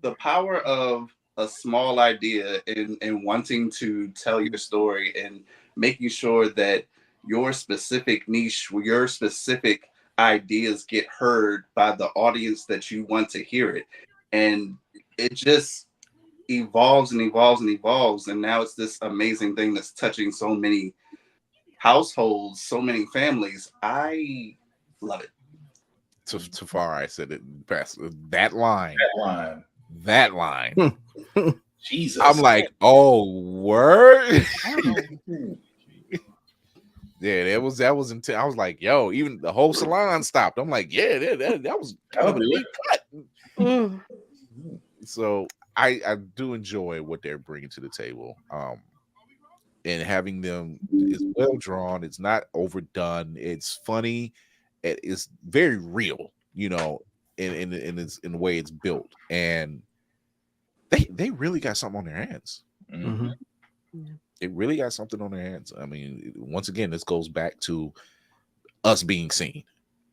the power of a small idea and wanting to tell your story and making sure that your specific niche, your specific ideas get heard by the audience that you want to hear it. And it just, evolves and evolves and evolves, and now it's this amazing thing that's touching so many households, so many families. I love it. Tafari said it best. That line. Jesus. I'm like, oh, word. Yeah, that was intense. I was like, yo, even the whole salon stopped. I'm like, yeah, that was kind of a deep cut. So I do enjoy what they're bringing to the table. And having them is well drawn. It's not overdone. It's funny. It's very real, you know, in the way it's built. And they really got something on their hands. Mm-hmm. It really got something on their hands. I mean, once again, this goes back to us being seen,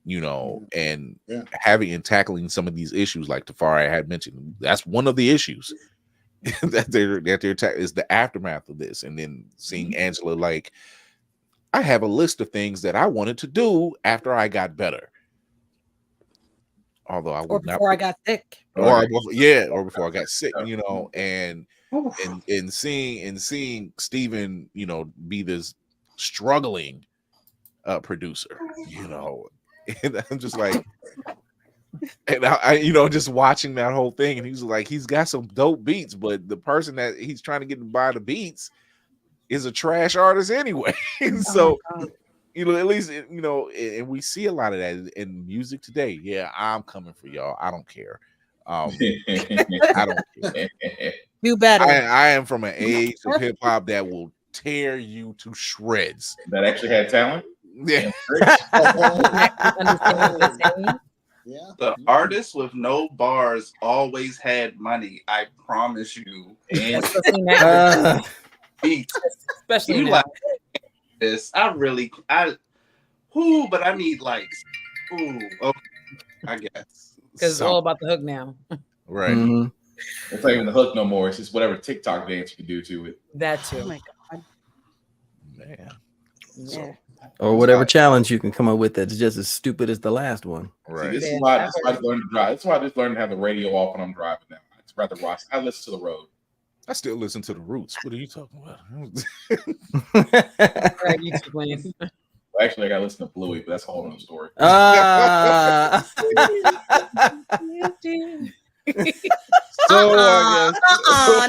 you know, and having and tackling some of these issues, like Tafari had mentioned. That's one of the issues that they're is the aftermath of this, and then seeing Angela like, I have a list of things that I wanted to do after I got better. Although I would before I got sick, or before I got sick, you know, and seeing Steven, you know, be this struggling producer, you know, and I'm just like, and I you know, just watching that whole thing, and he's like, he's got some dope beats, but the person that he's trying to get to buy the beats is a trash artist anyway. So you know, at least, you know, and we see a lot of that in music today. Yeah, I'm coming for y'all. I don't care. I don't care. Do better. I am from an age of hip hop that will tear you to shreds. That actually had talent. Yeah. The artists with no bars always had money. I promise you. And especially you now. like this. But I need like, okay, I guess. Because it's all about the hook now. Right. Mm-hmm. It's not even the hook no more. It's just whatever TikTok dance you can do to it. That too. Oh my God. Man. Yeah. Or whatever challenge you can come up with that's just as stupid as the last one. Right. See, this is why I learned to drive. That's why I just learned to have the radio off when I'm driving now. It's rather watch. I listen to the road. I still listen to the Roots. What are you talking about? Actually, I got to listen to Bluey, but that's a whole other story. So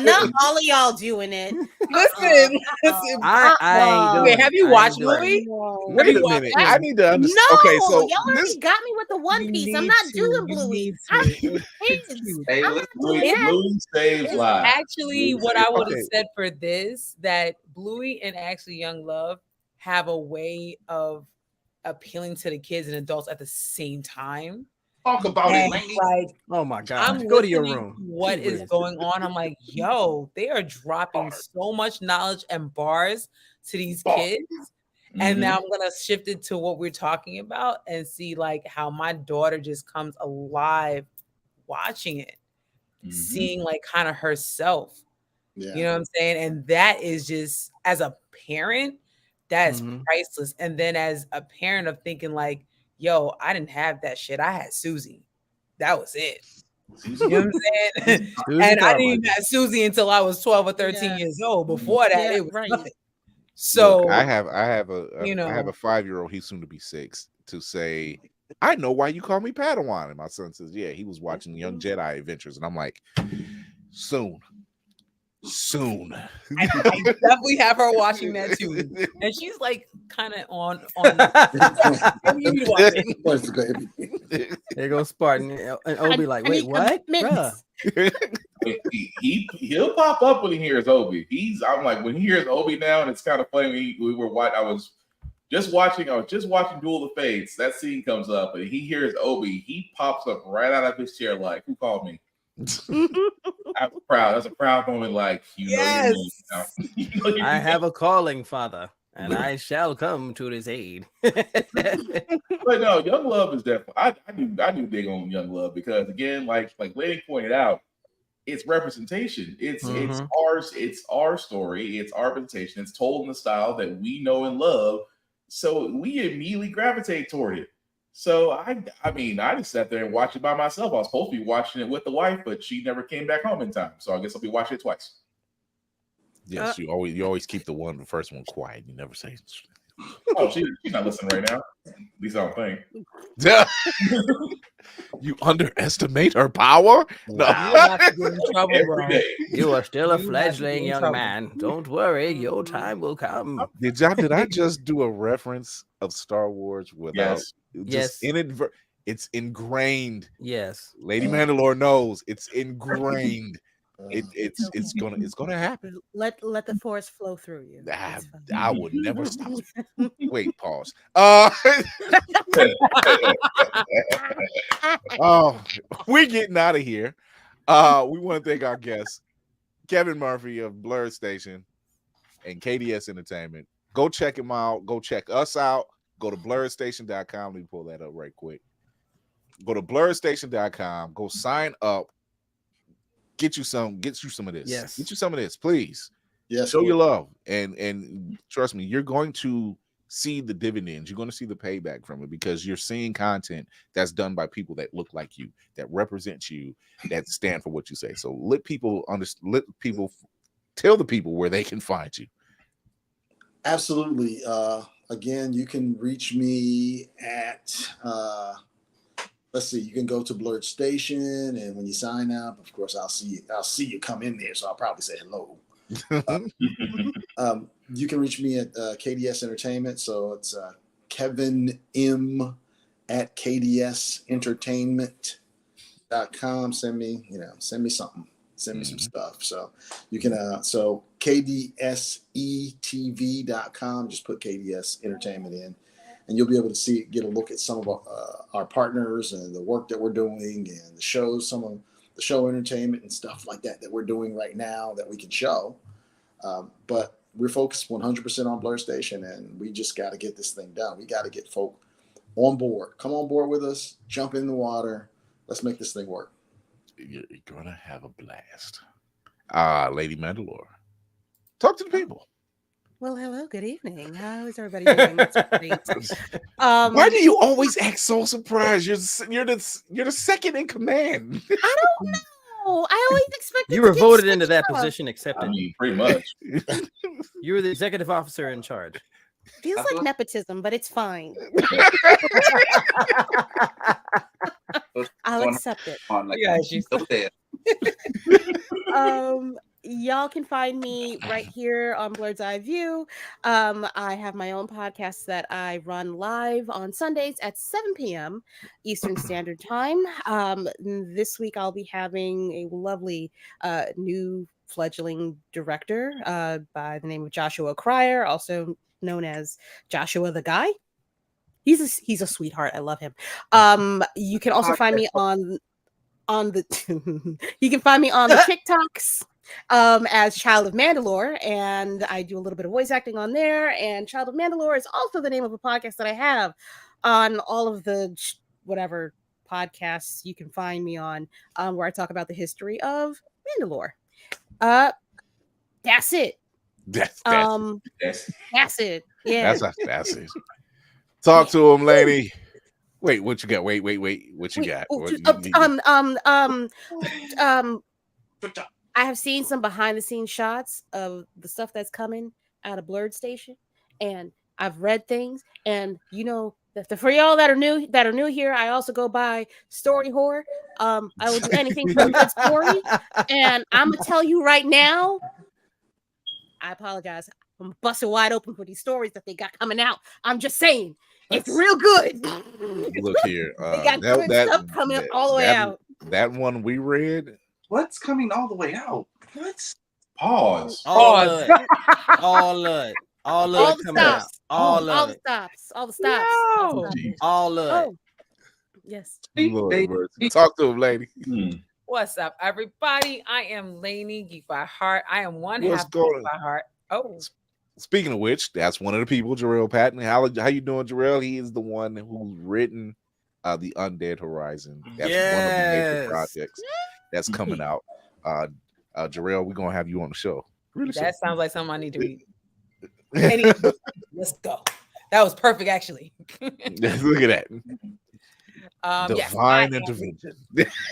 not all of y'all doing it. Listen. I have you watched Bluey? Wait a minute. I need to understand. No, Okay, so y'all already got me with the One Piece. I'm not doing Bluey. I'm kids. Hey, I'm listen, not doing that. Bluey saves lives. Actually, what I would have said for this, that Bluey and actually Young Love have a way of appealing to the kids and adults at the same time. Talk about it, lady. Like, oh my God. I'm Go to your listening room. to what is going on? I'm like, yo, they are dropping so much knowledge and bars to these kids. And now I'm gonna shift it to what we're talking about and see like how my daughter just comes alive watching it, seeing like kind of herself. Yeah. You know what I'm saying? And that is just, as a parent, that is priceless. And then as a parent of thinking like, yo, I didn't have that shit. I had Susie. That was it. You know what I'm saying? And I didn't have Susie until I was 12 or 13 years old. Before that, it was nothing. So look, I have a you know, I have a 5-year-old. He's soon to be 6. To say, I know why you call me Padawan. And my son says, yeah, he was watching Young Jedi Adventures, and I'm like, soon. I definitely have her watching that too, and she's like kind of on. There goes Spartan, and Obi like, wait, what? He'll pop up when he hears Obi. I'm like, when he hears Obi now, and it's kind of funny. I was just watching Duel of the Fates. That scene comes up, and he hears Obi. He pops up right out of his chair, like, who called me? I'm proud. That's a proud moment. Like, I have a calling, Father, and I shall come to his aid. But no, Young Love is definitely. I do dig on Young Love because, again, like Lady pointed out, it's representation. It's ours. It's our story. It's our representation. It's told in the style that we know and love. So we immediately gravitate toward it. So I mean, I just sat there and watched it by myself. I was supposed to be watching it with the wife, but she never came back home in time. So I guess I'll be watching it twice. Yes, you always keep the first one quiet. You never say. Oh, she's not listening right now. At least I don't think. You underestimate her power. Wow. No. You are still a fledgling young man. Don't worry, your time will come. Did I just do a reference of Star Wars without Yes. It's ingrained. Yes. Lady Mandalore knows it's ingrained. It's gonna happen. Let the force flow through you. I would never stop. Wait, pause. Oh, we're getting out of here. We want to thank our guests, Kevin Murphy of Blurred Station and KDS Entertainment. Go check him out. Go check us out. Go to blurredstation.com. Let me pull that up right quick. Go to blurredstation.com. Go sign up. Get you some of this. Yes. Get you some of this, please. Yes. Show your love. And trust me, you're going to see the dividends. You're going to see the payback from it because you're seeing content that's done by people that look like you, that represent you, that stand for what you say. So let people tell the people where they can find you. Absolutely. Again, you can reach me at let's see, you can go to Blurred Station, and when you sign up, of course, I'll see you come in there, so I'll probably say hello. You can reach me at KDS Entertainment, so it's Kevin M at KDSentertainment.com. Send me something. Send me some stuff. So you can so KDSETV.com, just put KDS Entertainment in, and you'll be able to get a look at some of our partners and the work that we're doing and the shows, some of the show entertainment and stuff like that we're doing right now that we can show. But we're focused 100% on Blur Station, and we just got to get this thing done. We got to get folk on board. Come on board with us. Jump in the water. Let's make this thing work. You're going to have a blast. Lady Mandalore, talk to the people. Well, hello, good evening. How is everybody doing? That's great. Why do you always act so surprised? You're the second in command. I don't know. I always expect you were voted into that position, accepted. I mean, pretty much. You were the executive officer in charge. Feels like nepotism, but it's fine. I'll accept it. Y'all can find me right here on Blurred's Eye View. I have my own podcast that I run live on Sundays at 7 p.m. Eastern Standard Time. This week I'll be having a lovely new fledgling director by the name of Joshua Cryer, also known as Joshua the Guy. He's a sweetheart. I love him. You can also find me on the you can find me on the TikToks as Child of Mandalore, and I do a little bit of voice acting on there. And Child of Mandalore is also the name of a podcast that I have on all of the whatever podcasts you can find me on, where I talk about the history of Mandalore. That's it. That's it. Yeah. That's it. Talk to him, lady. Wait, what you got? Wait. What you got? I have seen some behind the scenes shots of the stuff that's coming out of Blurred Station, and I've read things. And you know, for y'all that are new here, I also go by Story Whore. I will do anything for a good story, and I'm gonna tell you right now. I apologize. I'm busting wide open for these stories that they got coming out. I'm just saying, it's real good. Look here, they got good stuff coming up all the way out. That one we read. What's coming all the way out? What? Pause. All of it coming out. All the stops. All of it. Yes. Talk to him, lady. What's up, everybody? I am Lainey, Geek by Heart. I am one half Geek by Heart. Oh. Speaking of which, that's one of the people, Jarrell Patton. How you doing, Jarrell? He is the one who's written the Undead Horizon. That's one of the major projects that's coming out. Jarrell, we're gonna have you on the show. Really? That sounds like something I need to read. Anyway, let's go. That was perfect, actually. Look at that. Divine intervention.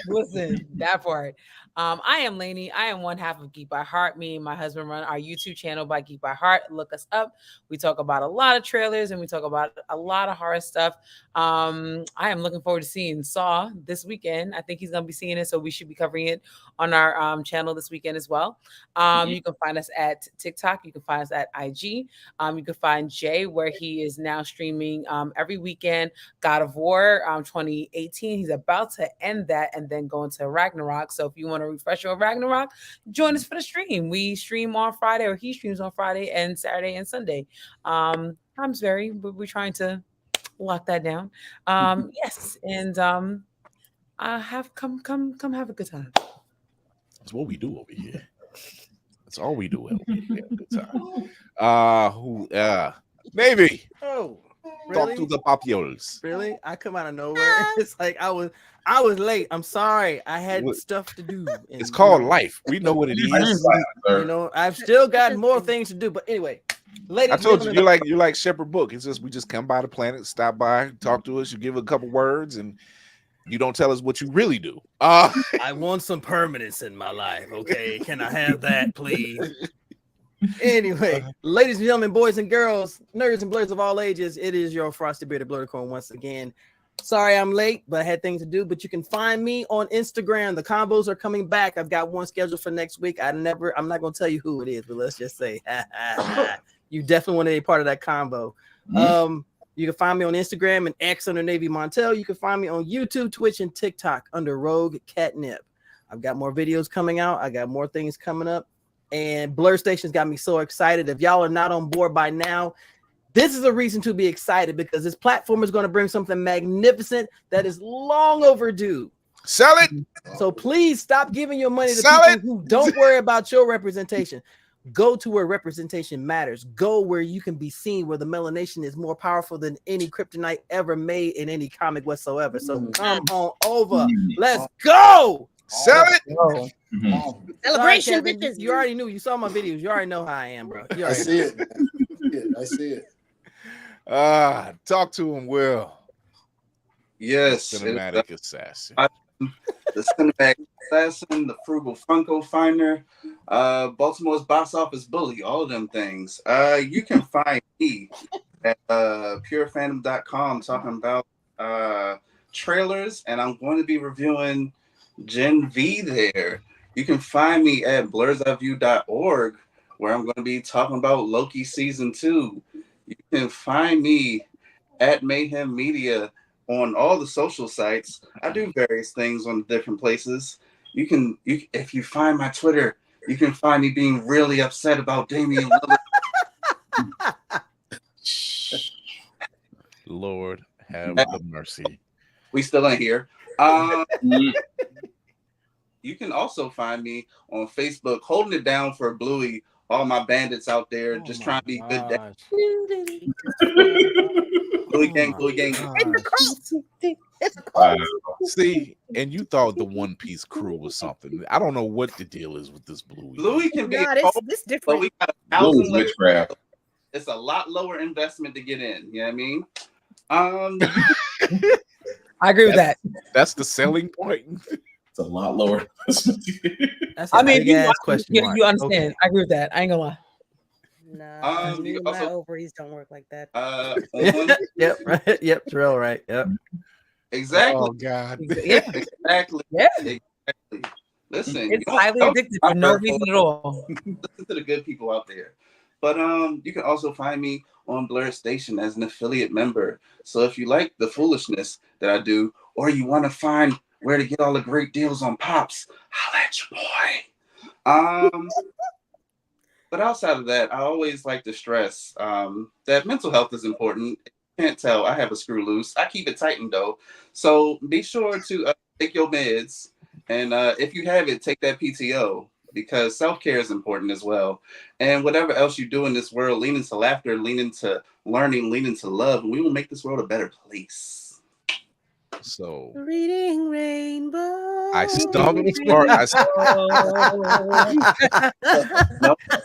Listen, that part. I am Lainey. I am one half of Geek by Heart. Me and my husband run our YouTube channel by Geek by Heart. Look us up. We talk about a lot of trailers and we talk about a lot of horror stuff. I am looking forward to seeing Saw this weekend. I think he's going to be seeing it, so we should be covering it on our channel this weekend as well. You can find us at TikTok. You can find us at IG. You can find Jay, where he is now streaming every weekend God of War 2018. He's about to end that and then go into Ragnarok. So if you want to refresh your Ragnarok, join us for the stream. We stream on Friday, or he streams on Friday and Saturday and Sunday. Times vary, but we're trying to lock that down. Yes, and have come have a good time. That's what we do over here. That's all we do over here. Have a good time. Navy. Oh, really? Talk to the populace. Really? I come out of nowhere. It's like I was late. I'm sorry. I had stuff to do. It's called life. We know what it is. You know, I've still got more things to do. But anyway, ladies, I told you you're like Shepherd Book. It's just we just come by the planet, stop by, talk to us. You give a couple words, and you don't tell us what you really do. I want some permanence in my life. Okay, can I have that, please? Anyway, ladies and gentlemen, boys and girls, nerds and blurs of all ages, it is your frosty bearded blurticorn once again. Sorry I'm late, but I had things to do. But you can find me on Instagram. The combos are coming back. I've got one scheduled for next week. I'm not going to tell you who it is, but let's just say you definitely want to be part of that combo. You can find me on Instagram and X under Navy Montel. You can find me on YouTube, Twitch, and TikTok under Rogue Catnip. I've got more videos coming out. I got more things coming up. And Blur Station's got me so excited. If y'all are not on board by now, this is a reason to be excited, because this platform is going to bring something magnificent that is long overdue. Sell it. So please stop giving your money to people who don't worry about your representation. Go to where representation matters. Go where you can be seen, where the melanation is more powerful than any kryptonite ever made in any comic whatsoever. So come on over. Let's go. Sell it. Celebration, Sorry, bitches. You already knew. You saw my videos. You already know how I am, bro. I see it. I see it. Talk to him, Will. Yes. Cinematic assassin. The cinematic assassin, the frugal Funko finder, Baltimore's box office bully, all of them things. You can find me at purefandom.com talking about trailers, and I'm going to be reviewing Gen V there. You can find me at blursedeyeview.org, where I'm going to be talking about Loki season 2. You can find me at Mayhem Media on all the social sites. I do various things on different places. If you find my Twitter, you can find me being really upset about Damian Lillard. Lord have the mercy. We still ain't here. You can also find me on Facebook, holding it down for Bluey. All my bandits out there, just trying to be good. Bluey gang. See, and you thought the One Piece crew was something. I don't know what the deal is with this Bluey. Bluey can be this different. but we got 1,000 witchcraft. It's a lot lower investment to get in. You know what I mean? I agree with that. That's the selling point. It's a lot lower. That's I mean, you question mark. You understand. Okay. I agree with that. I ain't gonna lie. No, my ovaries don't work like that. Yep, right. Yep, Terrell, right. Yep. Exactly. Oh God. Yeah. Exactly. Yeah. Exactly. Listen, it's highly addictive for no reason at all. Listen to the good people out there. But you can also find me on Blur Station as an affiliate member. So if you like the foolishness that I do, or you want to find where to get all the great deals on Pops, holla at your boy. But outside of that, I always like to stress that mental health is important. You can't tell, I have a screw loose. I keep it tightened though. So be sure to take your meds. And if you have it, take that PTO, because self-care is important as well. And whatever else you do in this world, lean into laughter, lean into learning, lean into love, and we will make this world a better place. So reading rainbow. I stumbled.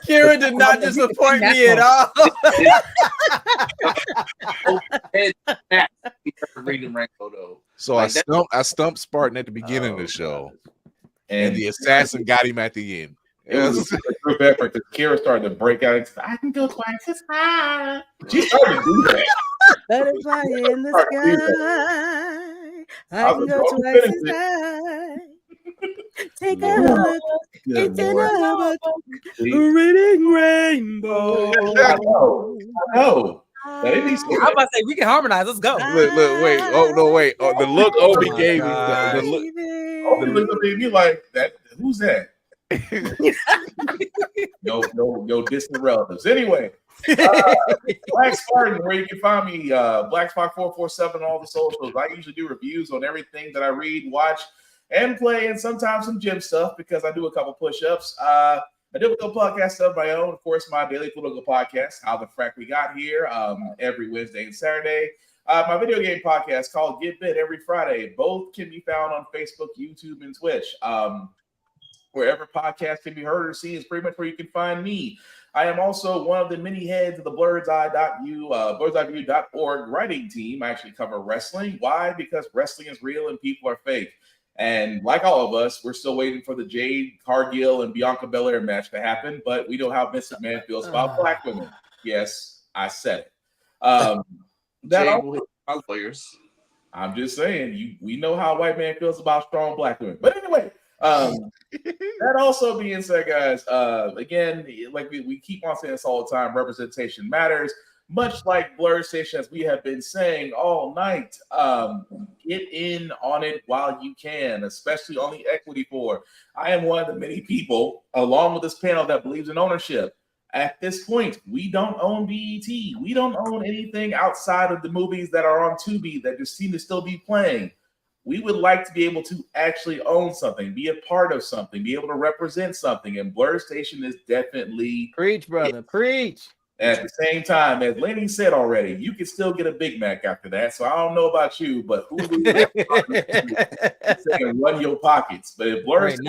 Kira did not disappoint me at all. reading Rainbow though. So Like I stumped Spartan at the beginning of the show, and the And assassin got him at the end. it was a group effort because Kira started to break out. I can go twice as high. She started to do that. Butterfly in the sky. I can go twice as high. Take a look. It's in a book. Reading Rainbow. I know. I'm about to say we can harmonize. Let's go. Look, wait. Oh no, wait. Oh, the look Obi gave me. The look. Obi looked at me like that. Who's that? no distant relatives. Anyway, Black Spartan, where you can find me, Black Spark 447 on all the socials. I usually do reviews on everything that I read, watch, and play, and sometimes some gym stuff because I do a couple push-ups. I do a couple podcasts of my own. Of course, my daily political podcast, How the Frack We Got Here, every Wednesday and Saturday. My video game podcast called Get Bit every Friday. Both can be found on Facebook, YouTube, and Twitch. Wherever podcasts can be heard or seen is pretty much where you can find me. I am also one of the many heads of the birdseyeView.org writing team. I actually cover wrestling. Why? Because wrestling is real and people are fake. And like all of us, we're still waiting for the Jade Cargill and Bianca Belair match to happen, but we know how Vince McMahon feels about black women. Yes, I said it. Lawyers. I'm just saying, we know how a white man feels about strong black women. But anyway, that also being said, guys, again, like we keep on saying this all the time, representation matters. Much like Blur Station, as we have been saying all night, get in on it while you can, especially on the equity floor. I am one of the many people, along with this panel, that believes in ownership. At this point, we don't own BET. We don't own anything outside of the movies that are on Tubi that just seem to still be playing. We would like to be able to actually own something, be a part of something, be able to represent something. And Blur Station is definitely preach, brother, preach. At the same time, as Lenny said already, you can still get a Big Mac after that. So I don't know about you, but who can run your pockets? But if Blur Station,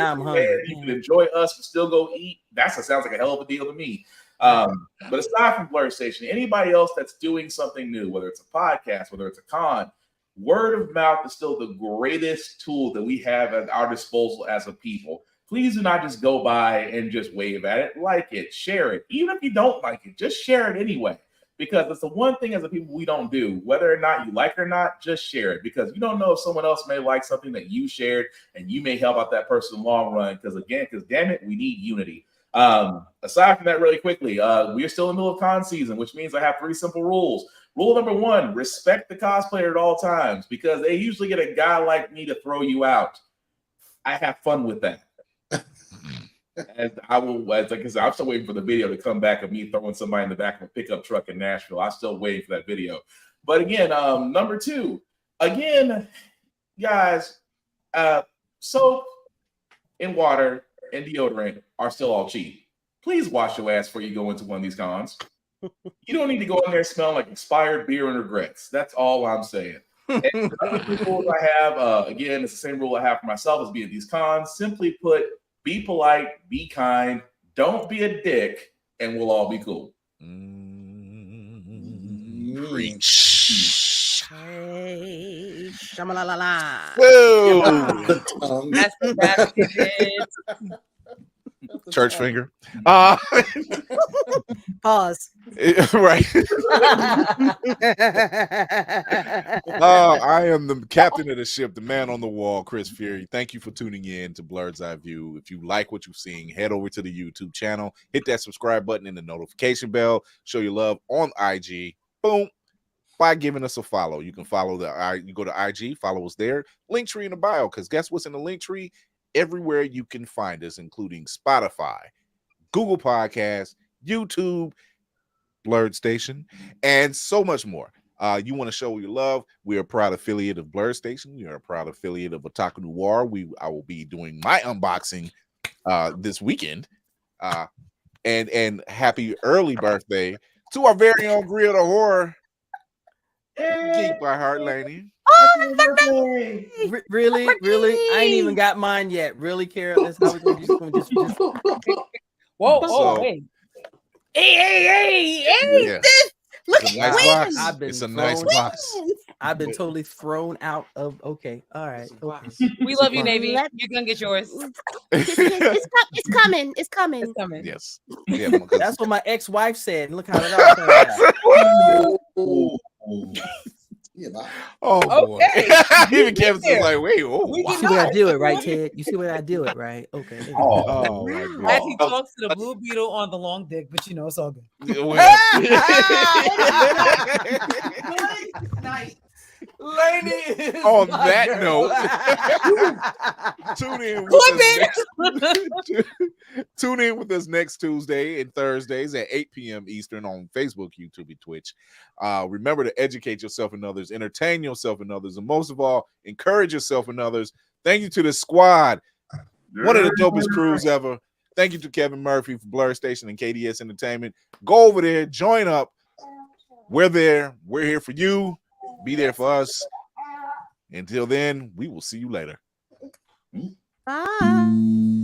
you can enjoy us but still go eat. That sounds like a hell of a deal to me. But aside from Blur Station, anybody else that's doing something new, whether it's a podcast, whether it's a con, word of mouth is still the greatest tool that we have at our disposal as a people. Please do not just go by and just wave at it, like it, share it. Even if you don't like it, just share it anyway. Because it's the one thing as a people we don't do. Whether or not you like it or not, just share it. Because you don't know if someone else may like something that you shared and you may help out that person in the long run. Because damn it, we need unity. Aside from that, really quickly, we are still in the middle of con season, which means I have 3 simple rules. Rule number 1, respect the cosplayer at all times because they usually get a guy like me to throw you out. I have fun with that. And I will, like I said, I'm still waiting for the video to come back of me throwing somebody in the back of a pickup truck in Nashville. I'm still waiting for that video. But again, number 2, again, guys, soap and water and deodorant are still all cheap. Please wash your ass before you go into one of these cons. You don't need to go in there smelling like expired beer and regrets. That's all I'm saying. And the other 2 rules I have, again, it's the same rule I have for myself as being at these cons. Simply put, be polite, be kind, don't be a dick, and we'll all be cool. Preach. Hey, shamalala. Whoa. That's Church finger. Pause. Right. I am the captain of the ship, the man on the wall, Chris Fury. Thank you for tuning in to Blur's Eye View. If you like what you're seeing, head over to the YouTube channel, hit that subscribe button and the notification bell. Show your love on IG. Boom. By giving us a follow. You can follow you go to IG, follow us there. Link tree in the bio, because guess what's in the link tree? Everywhere you can find us, including Spotify, Google Podcasts, YouTube, Blurred Station, and so much more. You want to show your love? We are a proud affiliate of Blurred Station. We are a proud affiliate of Otaku Noir. I will be doing my unboxing this weekend. And happy early birthday to our very own Grill the Horror. Geek by Heart Lady. Really? I ain't even got mine yet. Really, Kara? That's how we're just... Whoa, hey. Hey, yeah. Look It's a at nice box. I've been It's a nice thrown- box. I've been totally thrown out of. Okay, all right. Okay. We love you, Navy. You're gonna get yours. It's coming. It's coming. It's coming. Yes. Yeah, That's what my ex-wife said. And look how it all turned out. Oh boy. Even Kevin's just like, wait, oh, You see what I do it, right, Ted? You see what I do it, right? Okay. there you go. Oh my As god. he talks to the blue beetle on the long dick, but you know it's all good. Nice. Lady is On my that girl. note, tune in with us next Tuesday and Thursdays at 8 p.m. Eastern on Facebook, YouTube, and Twitch. Remember to educate yourself and others, entertain yourself and others, and most of all, encourage yourself and others. Thank you to the squad, one of the dopest crews ever. Thank you to Kevin Murphy for Blur Station and KDS Entertainment. Go over there, join up. We're there. We're here for you. Be there for us. Until then, we will see you later. Bye.